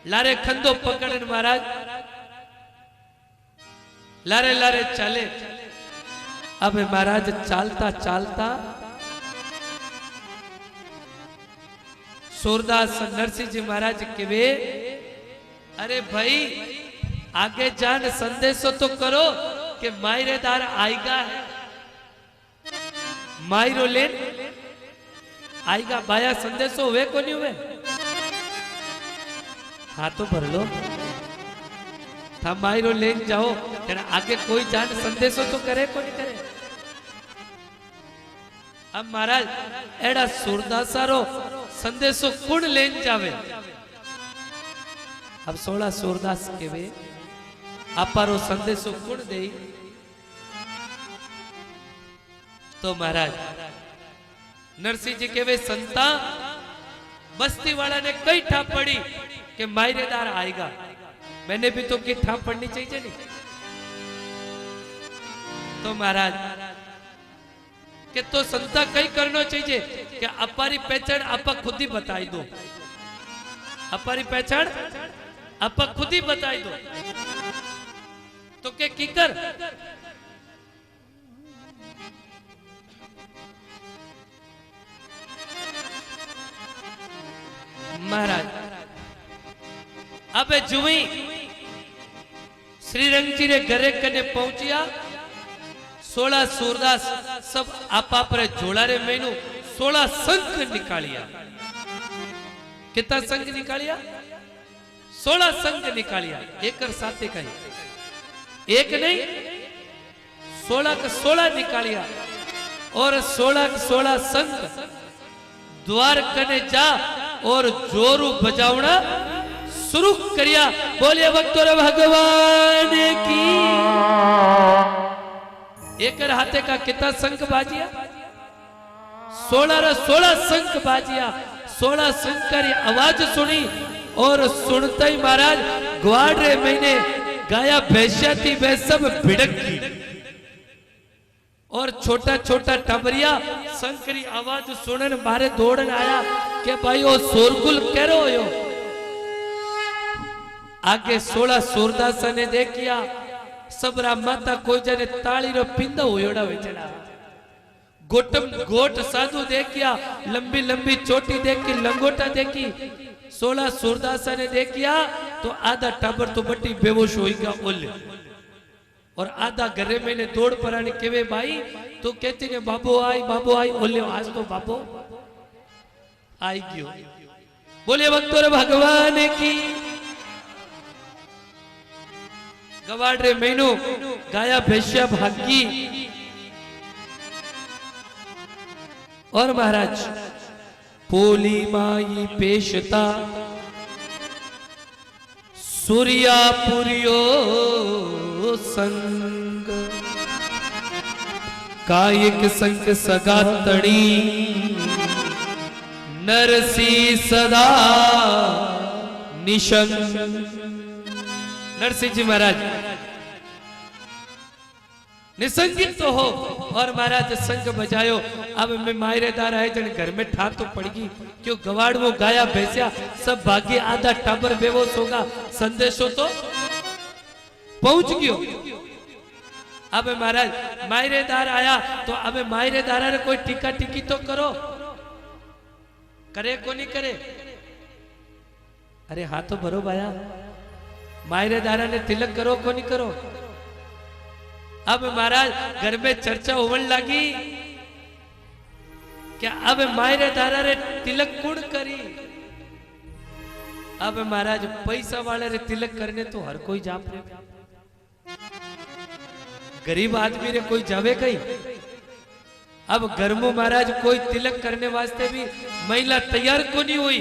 [SPEAKER 1] लारे खंदो पकड़न महाराज लारे लारे चले। अब महाराज चालता चालता सूरदास नरसिंह जी महाराज के वे अरे भाई आगे जान संदेशो तो करो कि मायरेदार आएगा है मायरो लेन आएगा बाया संदेशो हुए को नहीं हुए हाथों भर लो था मायरो लेन जाओ तेरा आगे कोई जान संदेशो तो करे को नहीं करे। अब महाराज एड़ा सूरदासारो संदेशो कुण लेन जावे। अब 16 सूरदास के वे अपारो संदेशो कुण दे तो महाराज नरसिंह जी के वे संता बस्ती वाला ने कई ठाप पड़ी कि मायरेदार आएगा। मैंने भी तो की ठाप पड़नी चाहिए नहीं तो महाराज कि तो संता कई करना चाहिए कि अपारी पहचान आपा खुद ही बताई दो अपारी पहचान आपा खुद ही बताई दो तो के कीकर महाराज अब जुई श्रीरंग जी रे घरे कने पहुंचिया 16 सूरदास सब आपा पर जोड़ा रे मैनू 16 संख निकालिया। कितना संख निकालिया 16 संख निकालिया एक साथे का एक नहीं 16 का 16 निकालिया और 16 का 16 संख द्वार कने जा और जोरू बजावना शुरू करिया। बोलिए भक्तों भगवान की एक हाथे का कितना संख बाजिया 16 संख बाजिया 16 संख की आवाज सुनी और सुनते ही महाराज ग्वाड़े महीने गाया भैंसिया थी वे सब भिड़क गई और छोटा छोटा टबरिया शंकरी आवाज सुनन बारे दौड़न आया कि भाई वो शोरगुल कह रहे हो। आगे 16 सूरदास ने देखिया सबरा माता कोई जने ताली रो पिंदा होयोड़ा वेचड़ा गोटम गोट साधु देखिया लंबी लंबी चोटी देखी लंगोटा देखी 16 सूरदास ने देखिया तो आधा टाबर तो बट्टी बेहोश होएगा ओले और आधा घरे मैंने दौड़ पराने केवे भाई तो कहती ने बाबू आई ओले आज तो बाबू आई गयो। बोले भक्तों भगवान की गवाड़ रे मैनू गाया भैंसिया भागी और महाराज पोली माई पेशता सूर्या पुरियो संग कायिक संग सगातणी नरसी सदा निशंग। नरसिंह जी महाराज निसंगित तो हो और महाराज संग बजायो। अब मैं मायरेदार आए जन घर में ठा तो पड़गी क्यों गवाड़ वो गाया भैंसिया सब भागी आधा टाबर बेहोश होगा संदेशो तो पहुंच गयो। अब महाराज मायरेदार आया तो अब मायरेदार रे कोई टीका टिकी तो करो, करे को नहीं करे? अरे हाँ तो भरो भाया, मायरेदारा ने तिलक करो को नहीं करो? अब महाराज घर में चर्चा होने लगी क्या अब मायरेदारा रे तिलक कुड़ करी? अब महाराज पैसा वाले रे तिलक करने तो हर कोई जा पड़े, गरीब आदमी रे कोई जावे कहीं? अब घर में महाराज कोई तिलक करने वास्ते भी महिला तैयार को नहीं हुई,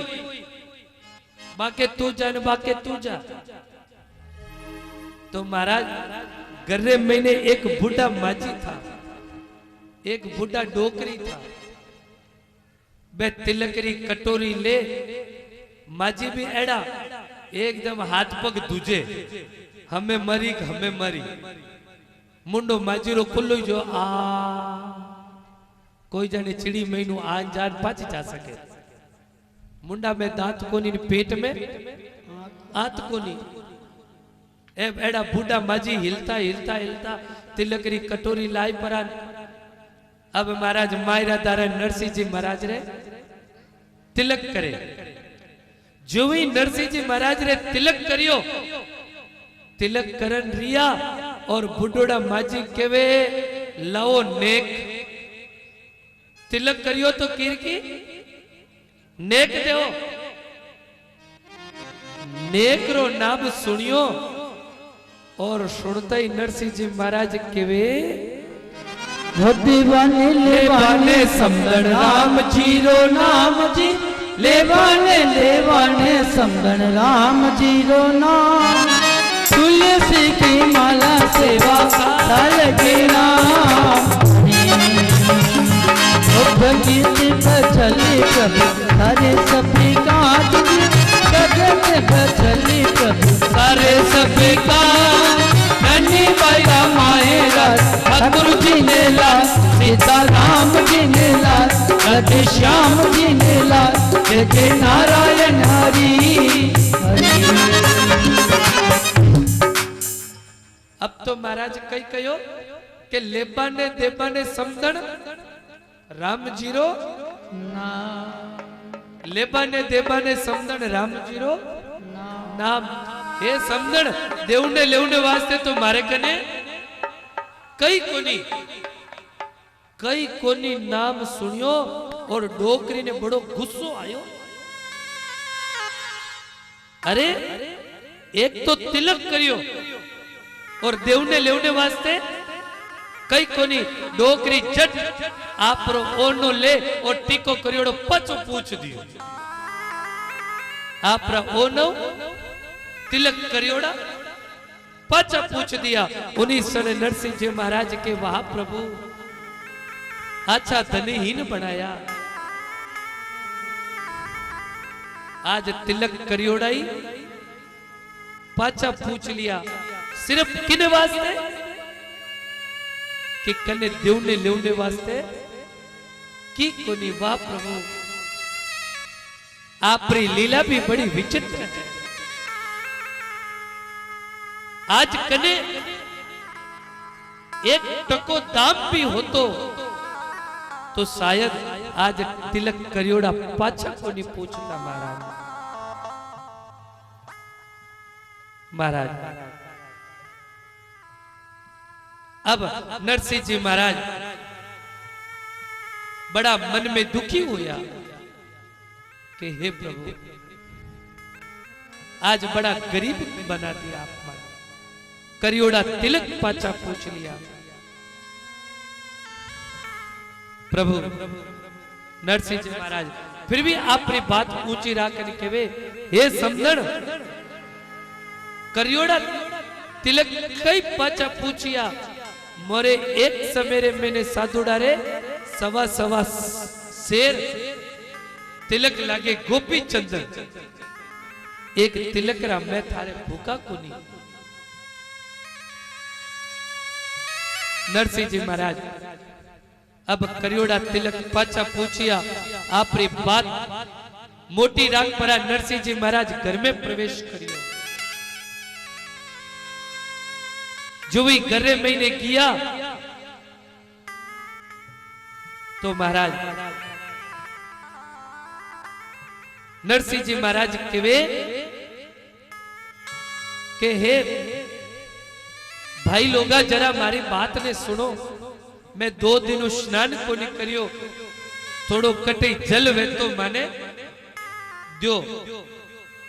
[SPEAKER 1] बाके तू जा न बाके तू जा। तो महाराज गर्रे महीने एक बूढ़ा माझी था, एक बूढ़ा डोकरी था, बे तिलकरी कटोरी ले, माझी भी एड़ा एकदम हाथ पग दूजे, हमें मरी हमें मरी, मुंडो माझी रो खुल्लो जो आ कोई जाने चिड़ी महीनू आन जान पाची जा सके, मुंडा में दांत कोनी पेट में आंत कोनी। एड़ा बूढ़ा माझी हिलता हिलता हिलता तिलकरी कटोरी लाई परान। अब महाराज मायरा दारा नरसिंह जी महाराज रे तिलक करे, जो ही नरसिंह जी महाराज रे तिलक करियो, तिलक करन रिया और बुढ़ोड़ा माझी केवे लाओ नेक, तिलक करियो तो कीर की नेक देओ, नेक रो नाम सुनियो और सुनता ही नरसिंह जी महाराज केवे
[SPEAKER 2] दीवाने लेवाने समदन राम जी रो नाम जी, लेवाने समदन राम जी रो नाम, तुलसी की माला सेवा साल के नाम, गीत बचली प्रभु सारे सभी काज, गगन बचली प्रभु
[SPEAKER 1] सारे सभी का
[SPEAKER 2] नन्ही बाई मायरा ठाकुर जी ने लाल, सीता राम जी ने लाल, राधे श्याम जी ने लाल, जय नारायण हरि हरि।
[SPEAKER 1] अब तो महाराज कई कहो के लेबा ने देबा ने समदन राम जीरो लेबा ने देबा ने समदन राम जीरो नाम। हे समदन देवने लेवने वास्ते तो मारे कने कई कोनी नाम सुनियो और डोकरी ने बड़ो गुस्सो आयो। अरे एक तो तिलक करियो और देवने लेवने वास्ते कई कोनी डोकरी जट आप ओनो ले और टीको करियोड़ो पचो पूछ दियो, आप ओनो तिलक करियोड़ा पचा पूछ दिया। उन्हीं समय नरसिंह जी महाराज के वाह प्रभु अच्छा धनीहीन बनाया, आज तिलक करियोड़ाई पाचा पूछ लिया, सिर्फ किने वास्ते कि कने देवने लेवने वास्ते की कोनी। वाह प्रभु आपरी लीला भी बड़ी विचित्र है। आज कने एक टको दाम भी होतो तो शायद आज तिलक करियोड़ा पाछा को नहीं पूछता महाराज। अब नरसिंह जी महाराज बड़ा मन में दुखी हुआ कि हे प्रभु आज बड़ा गरीब बना दिया आप, करियोड़ा तिलक पाचा पूछ लिया। प्रभु नरसिंह जी महाराज फिर भी आपकी बात ऊंची राखने के वे हे समदन करियोड़ा तिलक कई पाचा पूछिया, मोरे एक समेरे मैंने साधुड़ा रे सवा सवा शेर तिलक लागे गोपी चंदन, एक तिलक रा मैं थारे भूखा को नहीं। नरसिंह जी महाराज अब करियोड़ा तिलक पाचा पूछिया, आपरी बात मोटी राग परा। नरसिंह जी महाराज घर में प्रवेश करियो। जो भी घरे महीने किया तो महाराज नरसिंह जी महाराज कहे के हे भाई लोगा जरा मारी बात ने सुनो। मैं 2 दिन स्नान को नहीं करियो, थोड़ो कटे जल वे तो माने दो।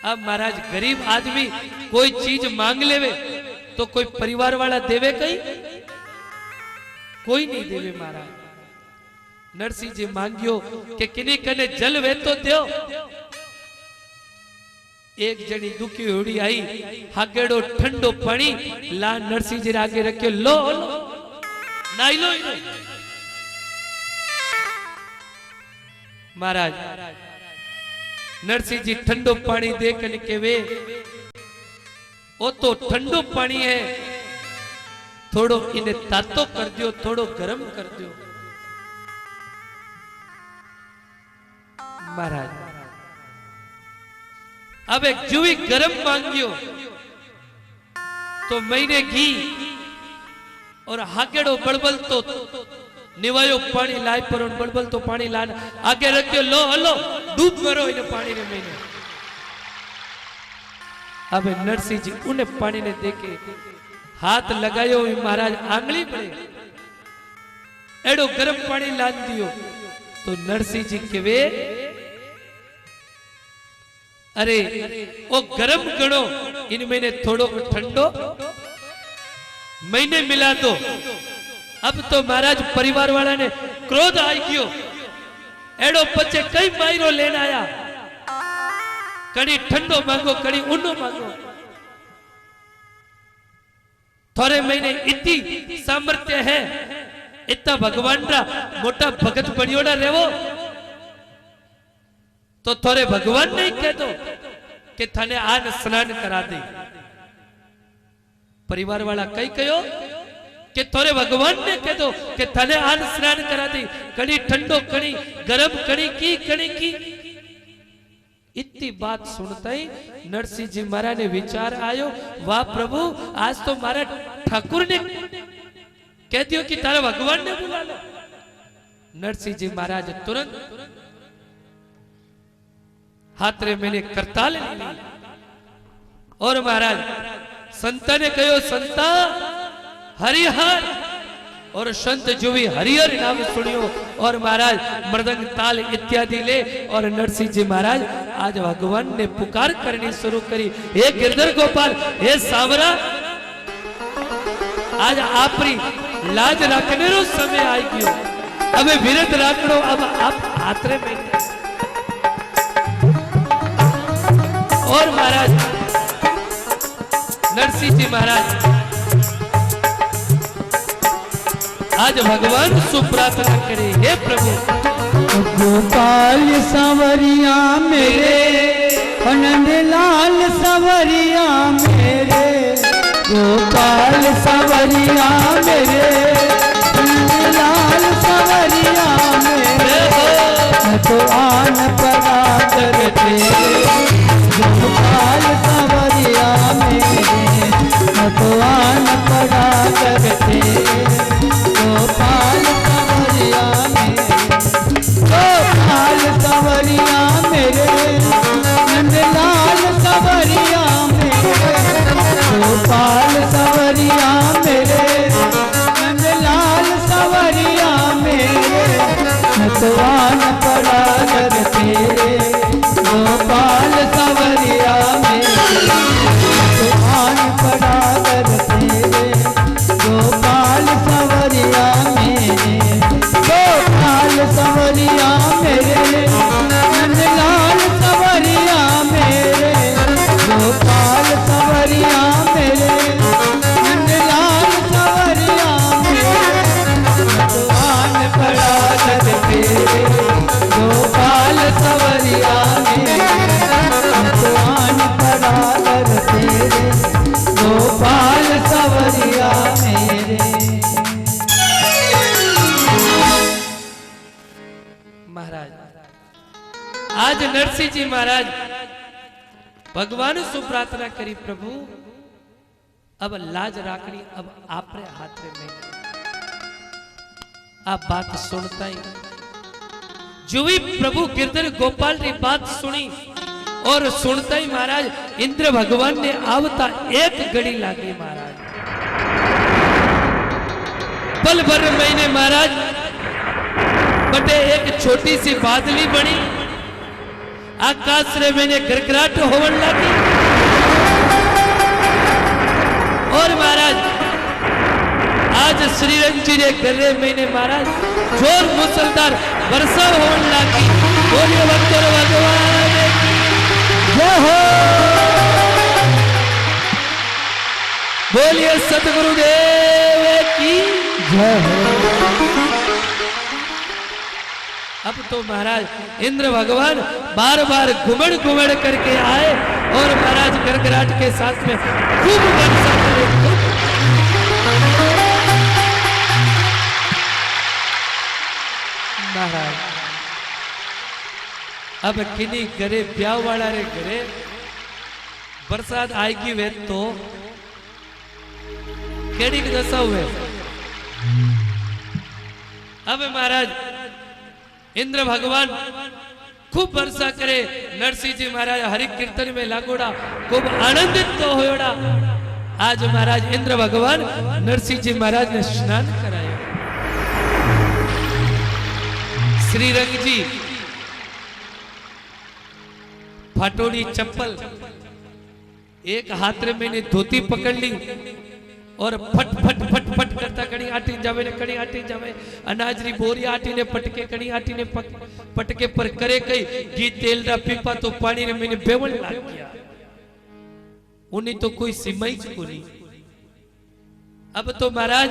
[SPEAKER 1] अब महाराज गरीब आदमी कोई चीज मांग लेवे तो कोई परिवार वाला देवे कहीं? कोई नहीं देवे महाराज। नरसिंह जी मांगियो कि किन्हीं कने जल वे तो दो। एक जनी दुखी होड़ी आई, हागेड़ो ठंडो पानी ला नरसिंह जी आगे रखियो, लो लो नाई लो। महाराज नरसिंह जी ठंडो पानी देखने के वे वो तो ठंडो पानी है, थोड़ो इन्हें तातो कर दियो, थोड़ो गरम कर दियो। महाराज अब एक जुवी गरम मांगियो तो महीने घी और हागेड़ो बड़बल तो निवायो पानी लाई पर बड़बल तो पानी लाना आगे रखियो, लो हलो डूब मरो इन पानी ने महीने। अब नरसिंह जी उन्हें पानी ने देखे हाथ लगायो, महाराज आंगली पड़े एडो गरम पानी लान दियो तो नरसिंह जी कहे अरे वो गरम गणो इन महीने थोड़ो ठंडो महीने मिला दो। अब तो महाराज परिवार वाला ने क्रोध आई गयो, एडो पचे कई मायरो लेन आया, कड़ी ठंडो मांगो कड़ी ऊनो मांगो। थोड़े महीने इतनी सामर्थ्य है, इतना भगवान रा मोटा भगत बनियोड़ा रेवो तो थोड़े भगवान नहीं कह दो कि थाने आज स्नान करा दे। परिवार वाला कई कहो कि थोड़े भगवान ने कह दो कि थाने आज स्नान करा दे, कड़ी ठंडो कड़ी गरम कड़ी की। इतनी बात सुनता ही नरसिंह जी महाराज ने विचार आयो, वाह प्रभु आज तो मारा ठाकुर ने कह दियो कि तारा भगवान ने बुला लो। नरसिंह जी महाराज तुरंत हाथ रे मैंने करताल ली और महाराज संता ने कहो संता हरिहर और संत जो भी हरिहर नाम सुनियो और महाराज मृदंग ताल इत्यादि ले और नरसिंह जी महाराज आज भगवान ने पुकार करनी शुरू करी, हे गिरधर गोपाल, हे सावरा, आज आपरी लाज रखने रो समय आई गयो, अब विरत राखड़ो, अब आप हाथरे में। और महाराज नरसिंह जी महाराज आज भगवान सुप्रार्थना करे, हे प्रभु
[SPEAKER 2] गोपाल सवरिया मेरे, नंद लाल सवरिया मेरे, गोपाल सवरिया मेरे, नंद लाल सवरिया मेरे, तो आन पड़ा करते, गोपाल सवरिया मेरे, तो आन पड़ा करते, गोपाल सवरिया मेरे, गोपाल सवरिया मेरे, नंद लाल सवरिया मेरे, गोपाल सवरिया मेरे, नंद लाल सवरिया मेरे, नतवान पड़ा करते, गोपाल सवरिया मेरे, नतवान पड़ा करते, गोपाल सवरिया मेरे, गोपाल सवरिया मेरे, नंद लाल सवरिया मेरे, गोपाल सवरिया मेरे, नंद लाल सवरिया मेरे, नतवान पड़ा करते, गोपाल सवरिया मेरे, नतवान पड़ा करते, गोपाल सवरिया मेरे।
[SPEAKER 1] महाराज आज नरसिंह जी महाराज भगवान से प्रार्थना करी, प्रभु अब लाज राखनी अब आपरे हाथ में नहीं। आप बात सुनता ही जो भी प्रभु गिरधर गोपाल ने बात सुनी और सुनता ही महाराज इंद्र भगवान ने आवता एक घड़ी लागी महाराज। पल भर महीने महाराज बटे एक छोटी सी बादली बनी, आकाश रे मैंने गरगराट होवन लगी और महाराज आज श्रीरंग जी ने गले महीने महाराज जोर मुसलधार वर्षा होने लगी। बोलिए भक्तों भगवान जय हो, बोलिए सतगुरुदेव की जय हो। अब तो महाराज इंद्र भगवान बार बार घुमड़ घुमड़ करके आए और महाराज गरगराट के साथ में खूब वर्षा करे। महाराज अब किन्हीं घरे ब्याह वाला रे घरे बरसात आएगी वे तो केड़ी की दशा हुए। अब महाराज इंद्र भगवान खूब वर्षा करे, नरसिंह जी महाराज हरि कीर्तन में लागोड़ा खूब आनंदित तो होड़ा। आज महाराज इंद्र भगवान नरसिंह जी महाराज ने स्नान कराया। श्रीरंग जी फाटोड़ी चप्पल एक हाथ में मैंने धोती पकड़ ली और फट फट फट फट करता कड़ी आटी जावे ने कड़ी आटी जावे, अनाज री बोरी आटी ने पटके कड़ी आटी ने पटके पर करे कई घी तेल रा पीपा तो पानी ने मैंने बेवण लाग गया। उन्हीं तो कोई सीमाई को नहीं। अब तो महाराज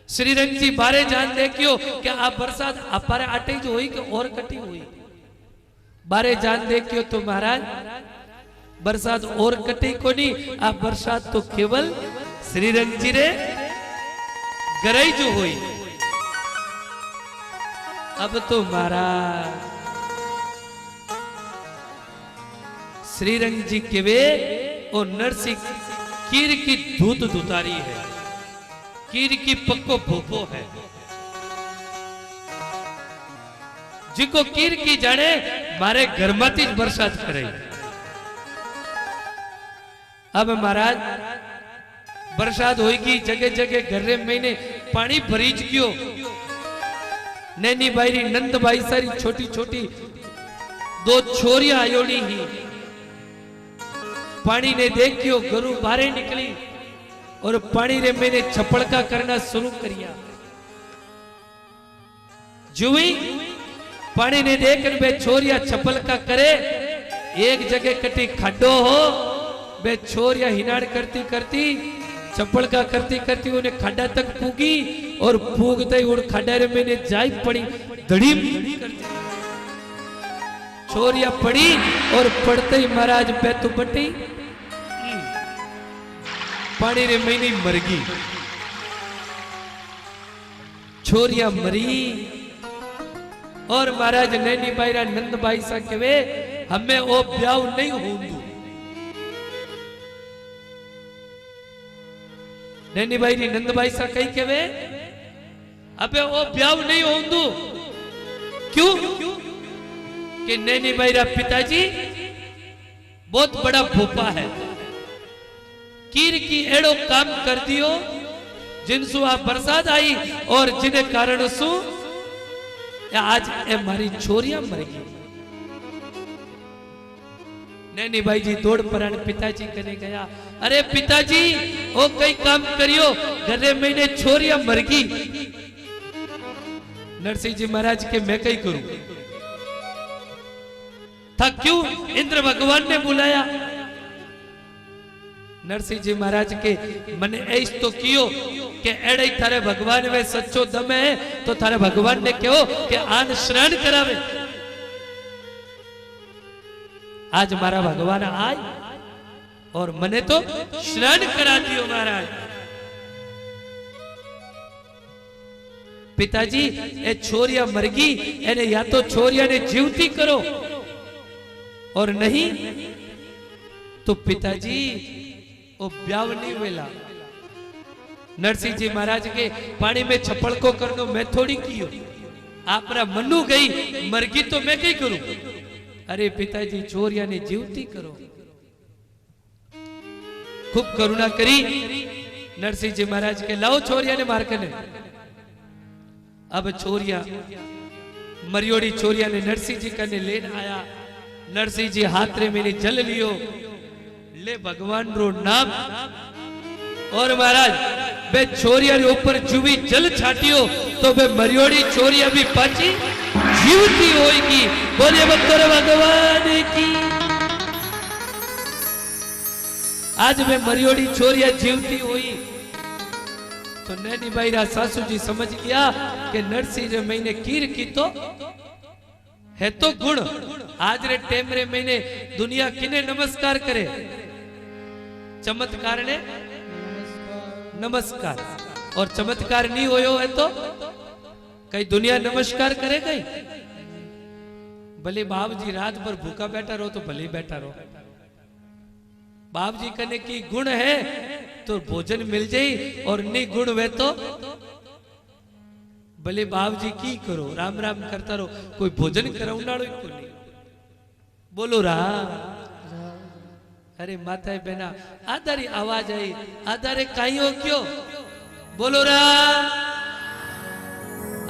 [SPEAKER 1] श्रीरंग जी बारे जान देखियो कि आप बरसात अपारे आटे जो हुई कि और कटी हुई बारे जान देखियो तो महाराज बरसात और कटी को नहीं, आप बरसात तो केवल श्रीरंग जी रे गरई जो हुई। अब तो महाराज श्रीरंग जी के वे और नरसिंह कीर की धूत दुतारी है, कीर की पक्को भोपो है। जिको कीर की जाने मारे घर माती बरसात करे। अब महाराज बरसात होगी जगह जगह घरे महीने पानी भरीज गयो। नैनी बाई नंद बाई सारी छोटी छोटी दो छोरियां आयोड़ी ही पानी ने देखियो गरु बाहर निकली और पानी रे मैंने छपड़का करना शुरू करिया। जुई पानी ने देखकर बे छोरिया छपड़का करे, एक जगह कटी खड्डो हो, बे छोरिया हिनाड़ करती करती छपड़का करती करती उन्हें खड्डा तक पूगी और पूगते ही उड़ खड्डा रे मैंने जाई पड़ी धड़ीम करती छोरिया पड़ी और पड़ते ही महाराज पैतु बटी पानी रे महीने मरगी। छोरिया मरी और महाराज नैनी बाईरा नंद बाई सा कहे हमें वो ब्याह नहीं होंदू। नैनी बाई नंद बाई सा कही कहे अबे वो ब्याह नहीं होंदू। क्यों? कि नैनी बाईरा पिताजी बहुत बड़ा भूपा है, कीर की एड़ो काम कर दियो जिनसु आ बरसात आई और जिने कारण सु आज ए मारी छोरियां मर गई। नैनी भाई जी दौड़ परान पिताजी कने गया, अरे पिताजी ओ कई काम करियो घरे महीने छोरियां मर गई। नरसिंह जी महाराज के मैं कई करूं था, क्यों? इंद्र भगवान ने बुलाया। नरसिंह जी महाराज के मन ऐस तो कियो कि एड़े थारे भगवान में सच्चो दम है तो थारे भगवान ने कहो कि आन स्नान करावे। आज मारा भगवान आए और मने तो स्नान करा दियो महाराज। पिताजी ए छोरिया मरगी एने या तो छोरिया ने जीवती करो और नहीं तो पिताजी ओ ब्यावनी वेला नरसिंह जी महाराज के पानी में छप्पड़ को करनो मैं थोड़ी कियो, आपरा मनु गई मरगी तो मैं कई करूं। अरे पिताजी चोरिया ने जीवती करो। खूब करुणा करी नरसिंह जी महाराज के लाओ छोरिया ने मार कने। अब छोरिया मरियोड़ी छोरिया ने नरसिंह जी कने लेन आया। नरसिंह जी हाथ रे मेरी जल लियो, ले भगवान रो नाम और महाराज बे छोरिया रे ऊपर जुवी जल छाटियो तो बे मरियोड़ी छोरिया भी पाची जीवती होगी। बोलिए भक्तों भगवान की। आज में मरियोड़ी छोरिया जीवती हुई तो नैनी भाई रा सासू जी समझ गया कि नरसिंह रे महीने कीर की तो है तो गुण। आज रे टेम रे महीने दुनिया किने नमस्कार करे, चमत्कार ने नमस्कार, और चमत्कार नहीं होयो है तो कई दुनिया नमस्कार करे गई। भले बाप जी रात भर भूखा बैठा रहो तो भले बैठा रहो, बाप जी कने की गुण है तो भोजन मिल जाई, और नहीं गुण वे तो भले बाप जी की करो राम राम करता रहो, कोई भोजन कराउनाड़ो को नहीं। बोलो राम। अरे माता बहना आधारी आवाज आई, आधारे काई हो क्यों? बोलो राम।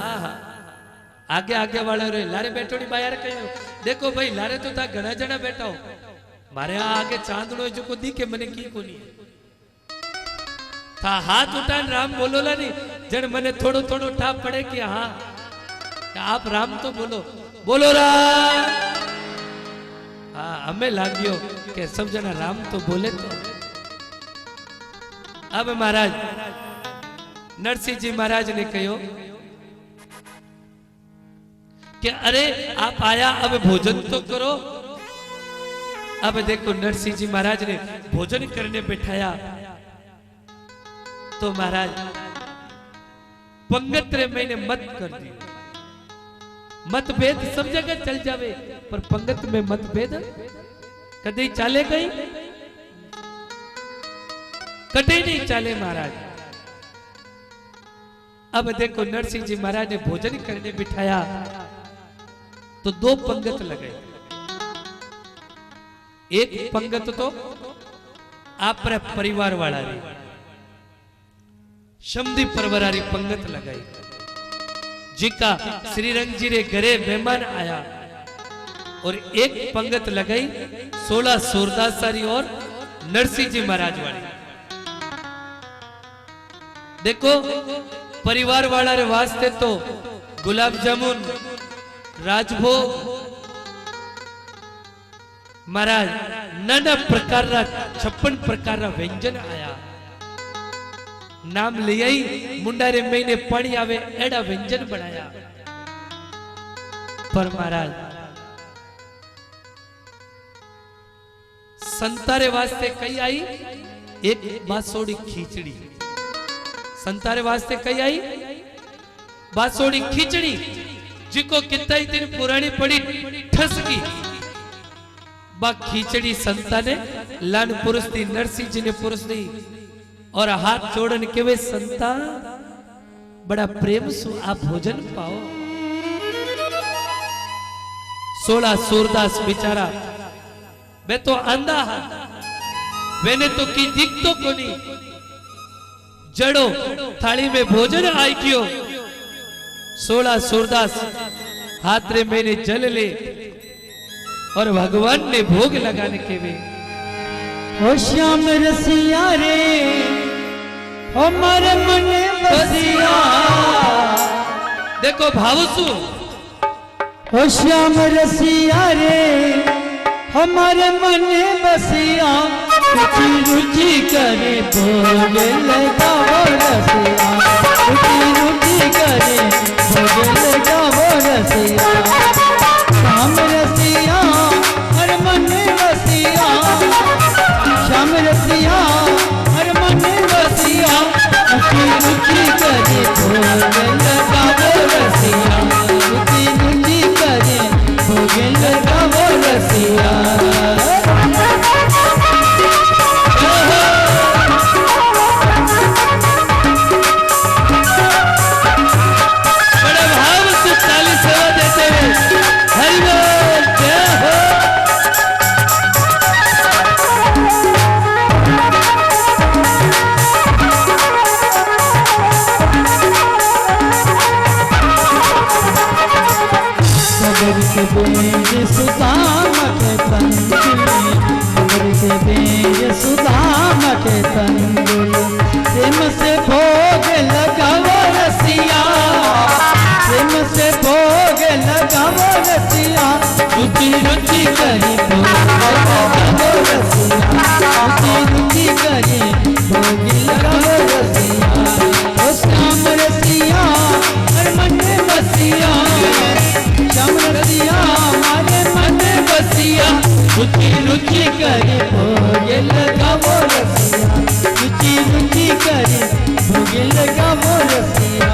[SPEAKER 1] आहा आगे आगे वाले रे लारे बैठोड़ी बाहर कहो देखो भाई लारे तो था घना जना बैठा हो, मारे आगे चांदनो जो को दी के मने की कोनी था। हाथ उठान राम बोलोला नहीं जन मने थोड़ो थोड़ो ठाप पड़े कि हाँ आप राम तो बोलो। बोलो राम। हाँ हमें लागियो कि सब जना राम तो बोले तो। अब महाराज नरसिंह जी महाराज ने कहो कि अरे आप आया अब भोजन तो करो। अब देखो नरसिंह जी महाराज ने भोजन करने बैठाया तो महाराज पंगत रे मैंने मत कर दी। मतभेद सब जगह चल जावे पर पंगत में मतभेद कदे चाले गई, कदे नहीं चाले महाराज। अब देखो नरसिंह जी महाराज ने भोजन करने बिठाया तो दो पंगत लगे। एक पंगत तो आप परिवार वाला री शमदी परवरारी पंगत लगाई, जिका श्रीरंग जी रे घरे मेहमान आया। और एक पंगत लगाई 16 सूरदासारी और नरसिंह जी महाराज वाली। देखो परिवार वाला रे वास्ते तो गुलाब जामुन राजभोग महाराज नाना प्रकार 56 प्रकार व्यंजन आया। नाम ले आई मुंडारे महीने पानी आवे एड़ा व्यंजन बनाया। पर महाराज संतारे वास्ते कई आई एक बासोड़ी खींचड़ी। संतारे वास्ते कई आई बासोड़ी खींचड़ी, जिको कितना ही दिन पुरानी पड़ी ठस गई। बा खींचड़ी संता ने लान पुरुष दी, नरसिंह जी ने पुरुष दी और हाथ जोड़न के वे संता बड़ा प्रेम सु आप भोजन पाओ। 16 सूरदास बेचारा वे तो अंधा है, वेने तो की दिख तो कोनी। जड़ो थाली में भोजन आई क्यों। 16 सूरदास हाथ रे मैंने जल ले और भगवान ने भोग लगाने के वे
[SPEAKER 2] ओ श्याम रसिया रे हमारे मन बसिया।
[SPEAKER 1] देखो भावसु
[SPEAKER 2] ओ श्याम रसिया रे हमारे मन बसिया। रुचि रुचि करे भोग लगाओ रसिया। रुचि रुचि करे भोग लगाओ रसिया। श्याम रसिया हर मन बसिया। श्याम रसिया हर मन बसिया। रुचि रुचि करे भोग लगाओ रसिया। रुचि रुचि करे भोग लगाओ रसिया। बेज सुदाम के तंदुल डगर के बेज सुदाम के तंदुल प्रेम से भोग लगावो रसिया प्रेम से भोग लगावो रसिया रुचि रुचि करी भोग लगावो रसिया रुचि रुचि करी भोग लगावो रसिया ओ श्याम रसिया हर मन में बसिया श्याम रसिया हमारे मन में बसिया रुचि रुचि करी भोग लगावो रसिया रुचि रुचि करी भोग लगावो रसिया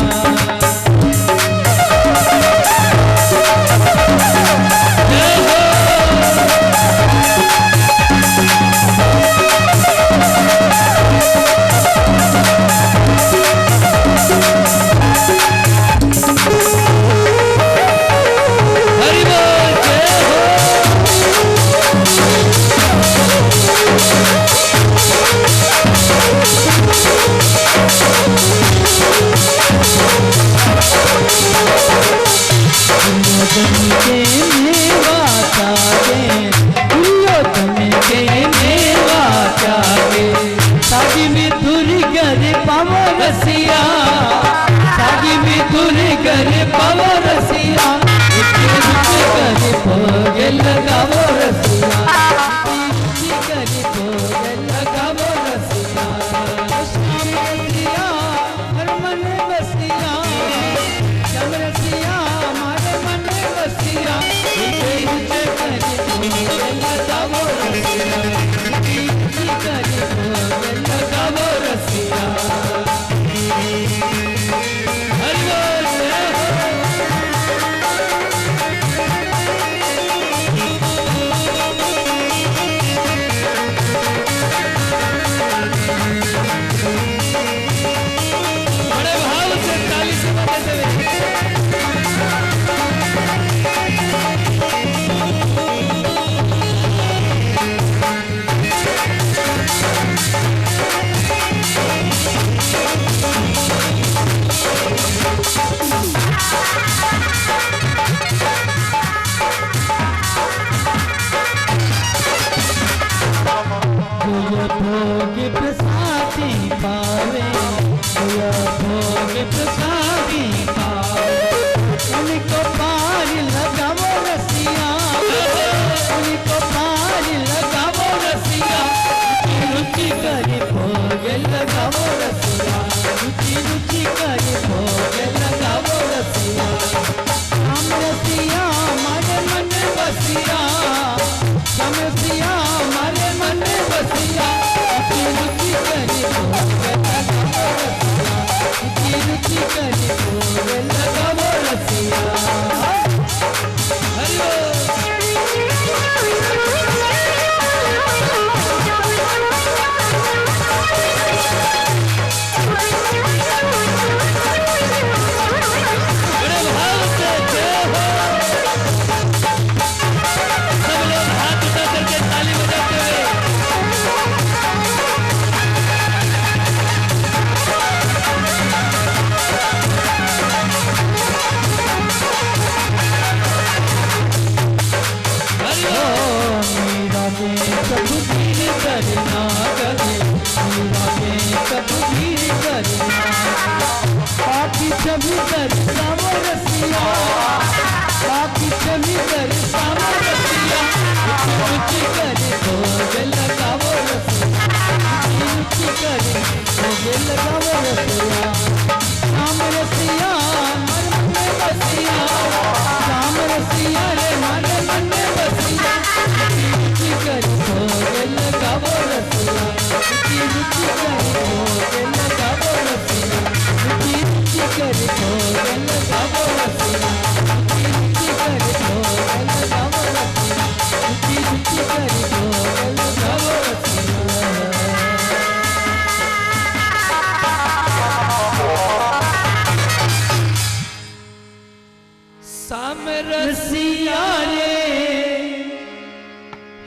[SPEAKER 3] रसिया रे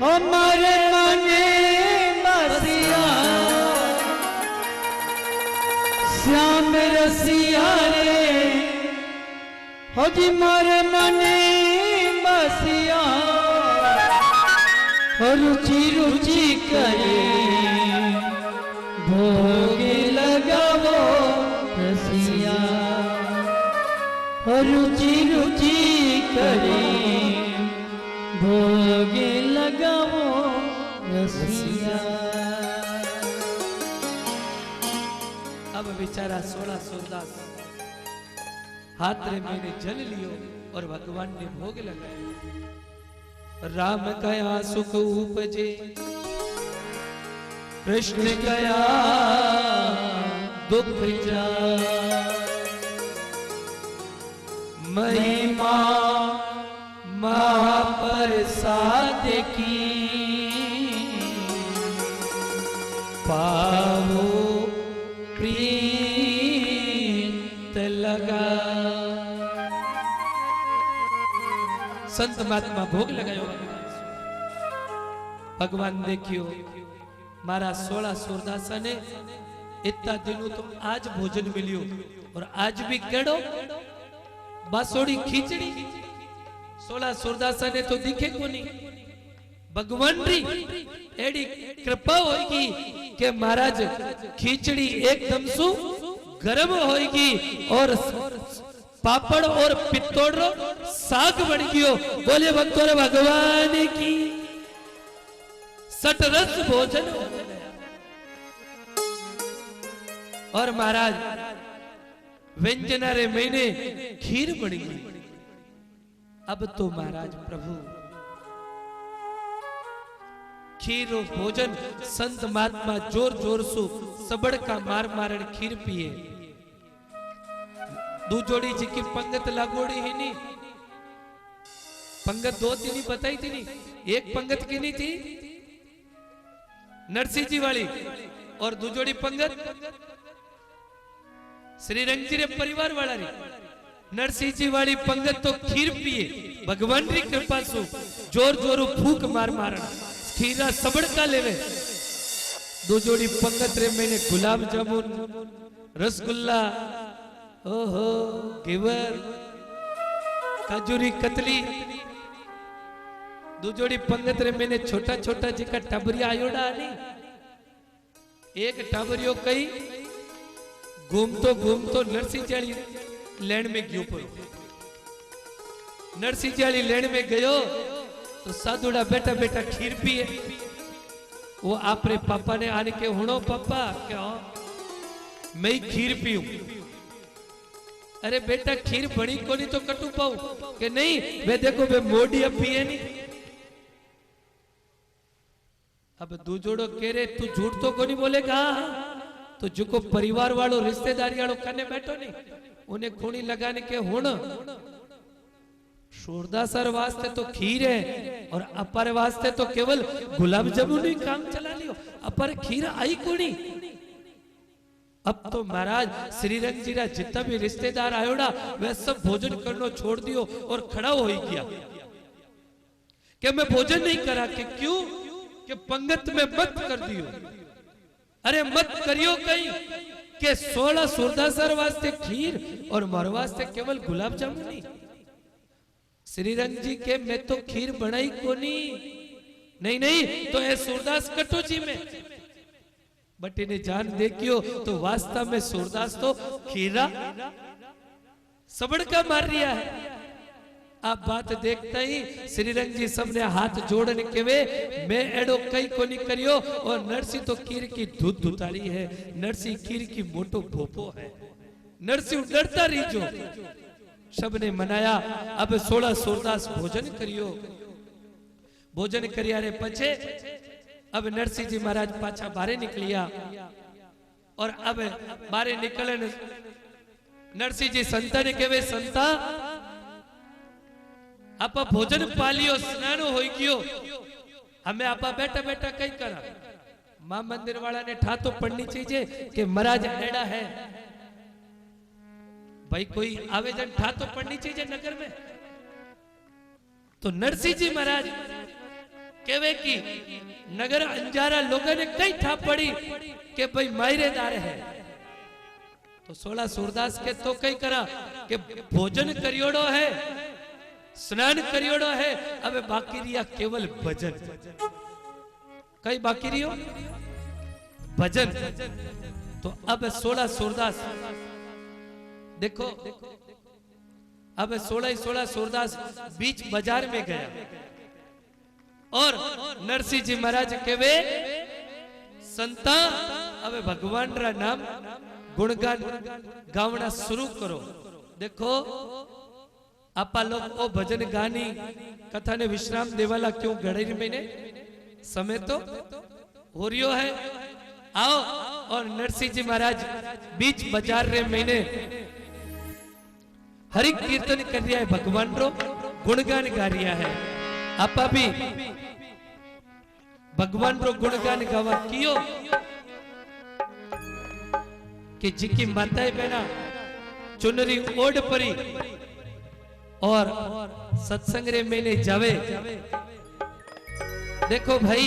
[SPEAKER 3] हमारे मने बसिया, श्याम रसिया रे हो जी मारे मने मसिया रुचि रुचि करे भोग लगावो रसिया रुचि रुचि करे भोग लगावो रसिया।
[SPEAKER 2] अब बेचारा 16 सूरदास हाथ रे मैंने जल लियो और भगवान ने भोग लगाया। राम कया सुख उपजे कृष्ण कया दुख जा महिमा महाप्रसाद की पावो प्रीत लगा। संत महात्मा भोग लगायो भगवान देखियो मारा 16 सूरदास ने इतना दिनों तो आज भोजन मिलियो और आज भी केड़ो बासोड़ी खींचड़ी 16 सूरदास ने तो दिखे को नहीं। भगवान री एडी कृपा होगी कि महाराज खींचड़ी एकदम सु गरम होगी और पापड़ और पित्तौड़ साग बन गयो। बोले भक्तों भगवान की सटरस भोजन और महाराज व्यंजना रे महीने खीर बनी गई। अब तो महाराज प्रभु खीर और भोजन संत महात्मा जोर जोर सु सबड़ का मार मारण खीर पिए। दू जोड़ी जी की पंगत लागोड़ी ही नहीं, पंगत 2 तीन ही बताई थी नहीं। एक पंगत की नहीं थी नरसिंह जी वाली और दू जोड़ी पंगत श्री रंग जी रे परिवार वाला री। नरसिंह जी वाली पंगत तो खीर पिए भगवान री कृपा सु जोर जोर फूक मार मारण खीरा सबड़ का लेवे। दो जोड़ी पंगत रे मैंने गुलाब जामुन रसगुल्ला ओहो घेवर काजूरी कतली। दो जोड़ी पंगत रे मैंने छोटा छोटा जी का टबरिया आयोड़ा नहीं। एक टबरियो कई घूमतो नरसिंह जाली लैंड में गयो पड़ो। नरसिंह जाली लैंड में गयो तो साधुड़ा बेटा बेटा खीर पिए। वो आपरे पापा ने आने के हुणो पापा क्या मैं खीर पीऊं। अरे बेटा खीर बड़ी को नहीं तो कटू पाऊ कि नहीं वे देखो वे मोड़ी अब पिए नहीं। अब दू जोड़ो कह रहे तू झूठ तो को नहीं बोलेगा तो जो को परिवार वालों रिश्तेदारी वालों करने बैठो नहीं उन्हें खूनी लगाने के हुण सूरदासर वास्ते तो खीर है और अपर वास्ते तो केवल गुलाब जामुन ही काम चला लियो। अपर खीर आई कोनी। अब तो महाराज श्रीरंग जी रा जितना भी रिश्तेदार आयोड़ा वह सब भोजन करना छोड़ दियो और खड़ा हो ही गया कि मैं भोजन नहीं करा के क्यों कि पंगत में मत कर दियो। अरे मत करियो कहीं के 16 सूरदासर वास्ते खीर और मारो वास्ते केवल गुलाब जामुन नहीं। श्रीरंग जी के मैं तो खीर बनाई कोनी नहीं नहीं तो है सूरदास कटो जी में बट इन्हें जान देखियो तो वास्तव में सूरदास तो खीरा सबड़ का मार रिया है। आप बात देखता ही श्रीरंग जी सबने हाथ जोड़ने के वे मैं एडो कई को नहीं करियो और नरसी तो खीर की दूध दुतारी है। नरसी खीर की मोटो भोपो है। नरसी डरता रही जो सबने मनाया। अब 16 सूरदास भोजन करियो। भोजन करिया रे पछे अब नरसिंह जी महाराज पाछा बारे निकलिया और अब बारे निकले नरसिंह जी संता ने कहे संता आपा भोजन पालियो स्नान हो गयो हमें आपा बैठा बैठा कई करा। मां मंदिर वाला ने ठा तो पढ़नी चाहिए कि महाराज एड़ा है भाई कोई आवेदन ठा तो पढ़नी चाहिए नगर में। तो नरसिंह जी महाराज कहवे कि नगर अंजारा लोगों ने कई ठा पड़ी कि भाई मायरेदार है। तो 16 सूरदास के तो कई करा कि भोजन करियोड़ो है
[SPEAKER 1] स्नान करियोड़ो है। अब बाकी रिया केवल भजन। कई बाकी रियो भजन। तो अब 16 सूरदास देखो, अब 16 सूरदास बीच बाजार में गया और नरसिंह जी महाराज के वे संता अब भगवान रा नाम गुणगान गावना शुरू करो। देखो आपा लोग ओ भजन गानी कथा ने विश्राम देवाला क्यों गणेरी महीने समय तो हो रियो है। आओ और नरसिंह जी महाराज बीच बाजार रे महीने हरि कीर्तन कर रिया है, भगवान रो गुणगान गा रिया है। आपा भी भगवान रो गुणगान गावा कियो कि जिकी माताएं बहना चुनरी ओढ़ परी और सत्संग रे मैंने जावे। देखो भाई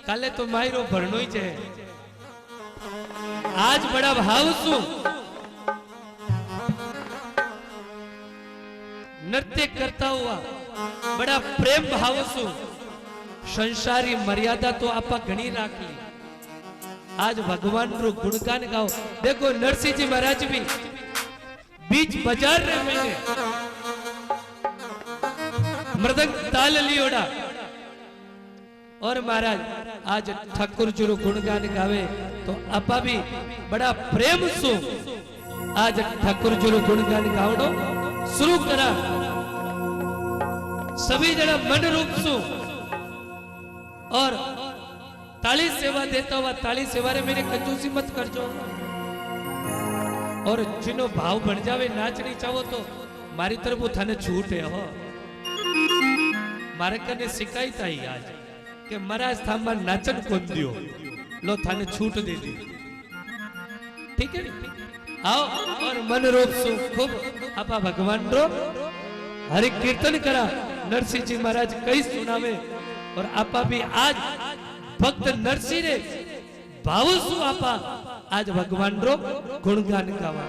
[SPEAKER 1] काले तो मायरो भरनो ही है, आज बड़ा भाव सु नृत्य करता हुआ बड़ा प्रेम भाव सु संसारी मर्यादा तो आपा घणी राख ली। आज भगवान रो गुणगान गाओ। देखो नरसिंह जी महाराज भी बीच बाजार रे मैंने मृदंग ताल लियोड़ा और महाराज आज ठाकुर जी रो गुणगान गावे। तो आपा भी बड़ा प्रेम सु आज ठाकुर जी रो गुणगान गावड़ो शुरू करा। सभी जना मन रूप सु और ताली सेवा देता हुआ ताली सेवा रे मेरे कंजूसी मत करजो। और जिनो भाव बन जावे नाच नहीं चाहो तो मारी तरफ थाने छूट है हो। मारे कने शिकायत आई आज कि महाराज थामा नाचन कोन दियो लो थाने छूट दे दी। ठीक है आओ और मन रूप सु खूब आपा भगवान रो हरि कीर्तन करा। नरसिंह जी महाराज कई सुनावे और आपा भी आज भक्त नरसिंह रे भाव सु आपा आज भगवान रो गुणगान गावा।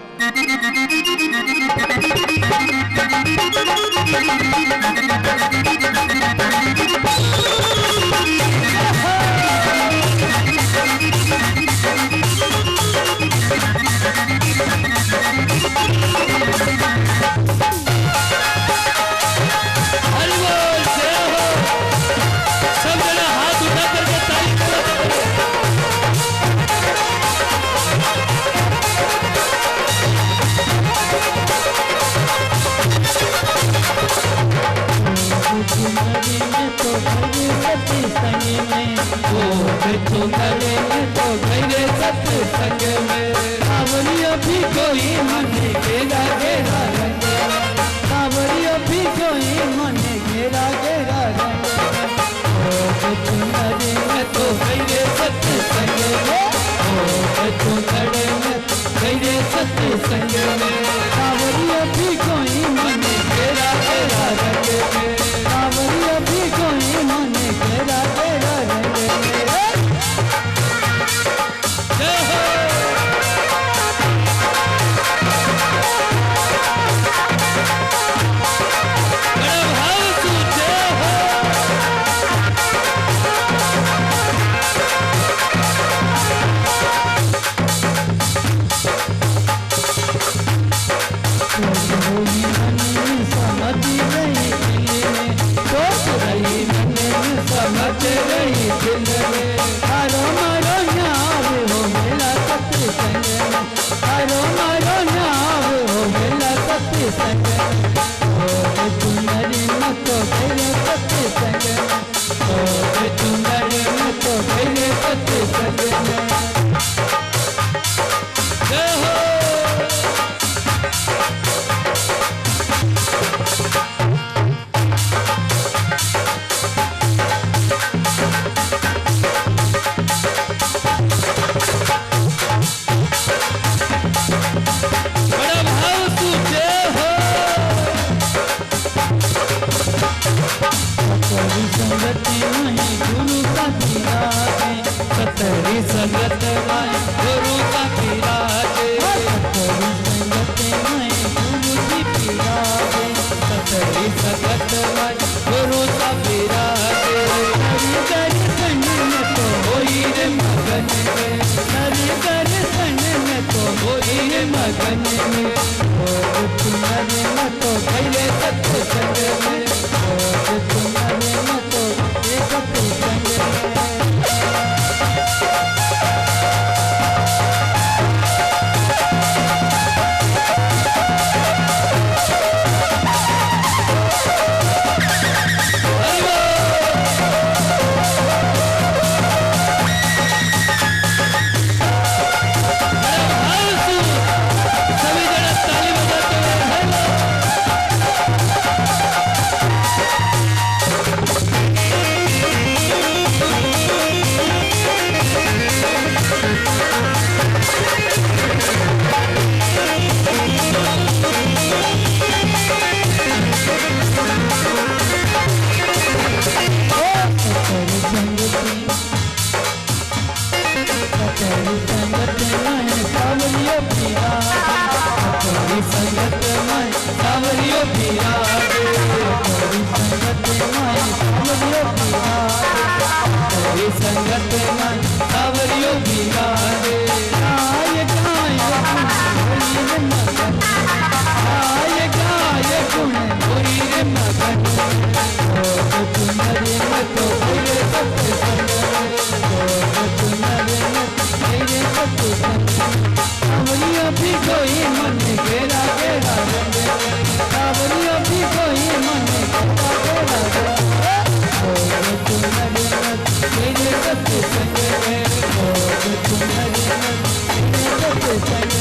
[SPEAKER 2] सत्संग में कांवरिया भी कोई मने घेरा घेरा रंग, कांवरिया भी कोई मने घेरा घेरा रंग। ओ चुनरी में तो गए सत्संग में, ओ चुनरी में गए सत्संग में, कांवरिया भी कोई मने घेरा घेरा रंग में, कांवरिया भी कोई मने घेरा घेरा रंग में। बड़ा भाव तू जय हो।
[SPEAKER 3] संगत में सावरियो बिराजे, तेरी संगत में सावरियो बिराजे, तेरी संगत में सावरियो बिराजे। गाय गाय गुण होई रे मगन, गाय गाय गुण होई रे मगन, चुनरे में तो होई सत्संग, चुनरे में होई सत्संग। सावरियो भी कोई मन घेरा घेरा रंग, सावरियो भी कोई मन घेरा घेरा रंग, चुनरे में होई सत्संग, चुनरे में होई सत्संग।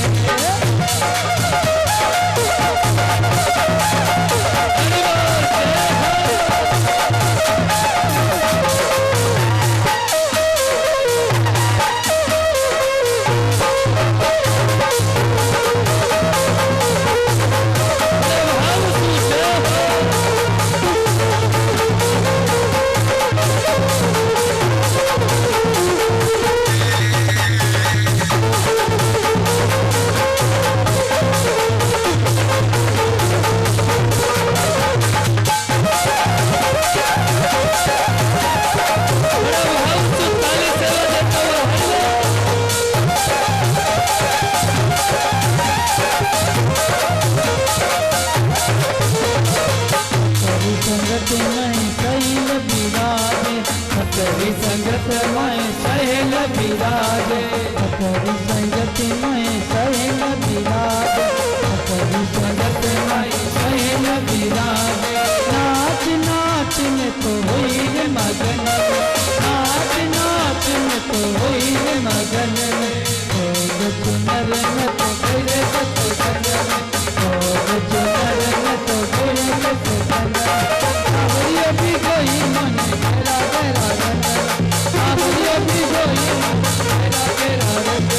[SPEAKER 3] तेरी संगत में सहेल बिराजे, तेरी संगत में सहेल बिराजे, तेरी संगत में सहेल बिराजे। नाच नाच में तो होई रे मगन, नाच नाच में तो होई रे मगन, चुनर में तो गए सत्संग, चुनर में तो गए सत्संग। सावरियो भी कोई मन घेरा घेरा रंग, सावरियो भी कोई मन घेरा घेरा रंग।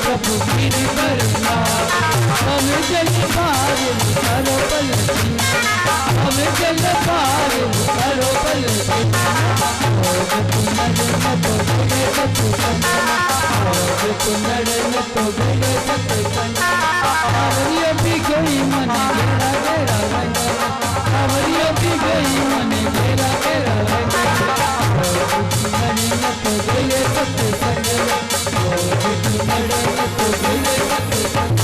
[SPEAKER 3] प्रभु गिरी बरना, हम जल पार करो बल, हम जल पार करो बल। कुन्नड़ में तो गए सत्संग, कुन्नड़ में तो गए सत्संग। सावरियो भी गई मन घेरा घेरा रंग, सावरियो भी गई मन घेरा घेरा रंग, कुन्नड़ में तो गए सत्संग, कुन्नड़ में तो गए सत्संग।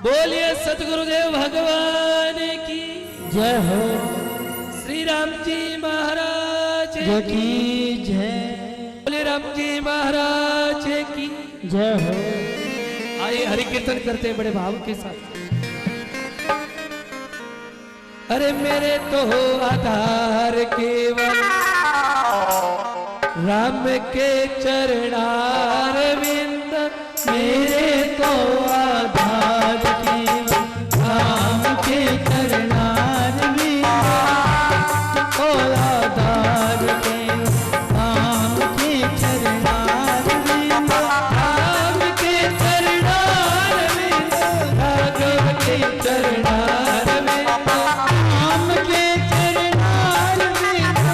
[SPEAKER 1] बोलिए सतगुरुदेव भगवान की
[SPEAKER 3] जय हो,
[SPEAKER 1] श्री राम जी महाराज
[SPEAKER 3] की जय,
[SPEAKER 1] बोले राम जी महाराज की
[SPEAKER 3] जय हो।
[SPEAKER 1] आइए हरि कीर्तन करते हैं बड़े भाव के साथ। अरे मेरे तो हो आधार केवल राम के चरणारविंद,
[SPEAKER 3] मेरे तो आधार केवल राम के चरणारविंद, ओ आधार केवल राम के चरणारविंद,
[SPEAKER 1] राम के चरणारविंद, राघव के चरणारविंद,
[SPEAKER 3] राम के चरणारविंद,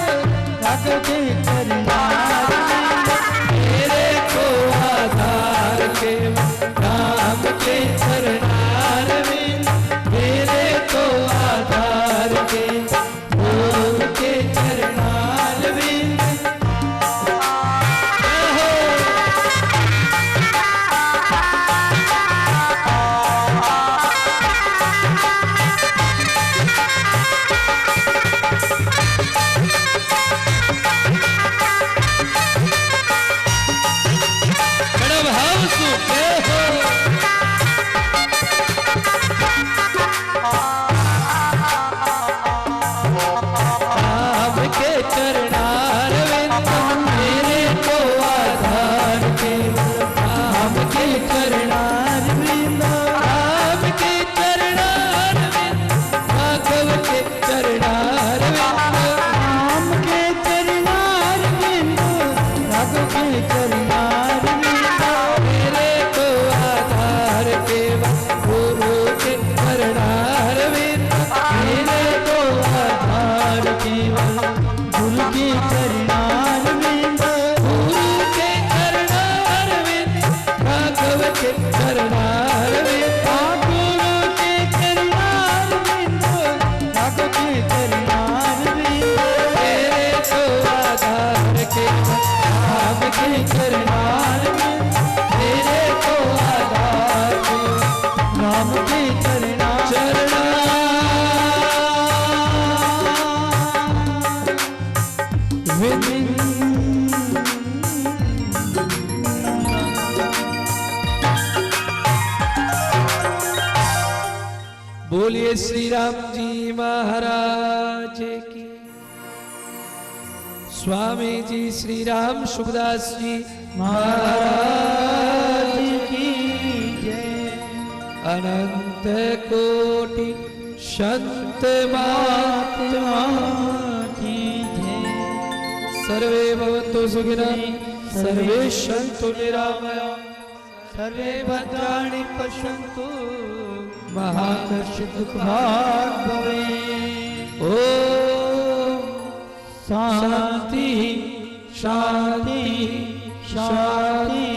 [SPEAKER 3] के चरणारविंद,
[SPEAKER 2] गुरु के चरणारविंद, राघव के चरणारविंद,
[SPEAKER 3] गुरु के चरणारविंद, राघव के चरणारविंद,
[SPEAKER 2] तेरे तो आधार के नाम के चरणारविंद, तेरे तो आधार के
[SPEAKER 3] नाम के
[SPEAKER 1] बोलिए श्री राम जी महाराज की। स्वामी जी श्री राम सुखदास जी
[SPEAKER 3] महाराज की जय।
[SPEAKER 1] अनंत कोटि संत
[SPEAKER 3] महात्मा की जय।
[SPEAKER 1] सर्वे भवन्तु सुखिनः, सर्वे सन्तु निरामयाः,
[SPEAKER 3] सर्वे भद्राणि पश्यन्तु मा कश्चित् दुःखभाग् भवेत्।
[SPEAKER 1] ओम
[SPEAKER 3] शांति शांति शांति।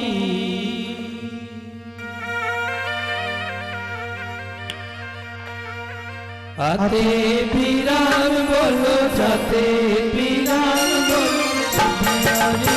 [SPEAKER 1] आते भी राम बोलो, जाते भी राम बोलो,
[SPEAKER 3] हरे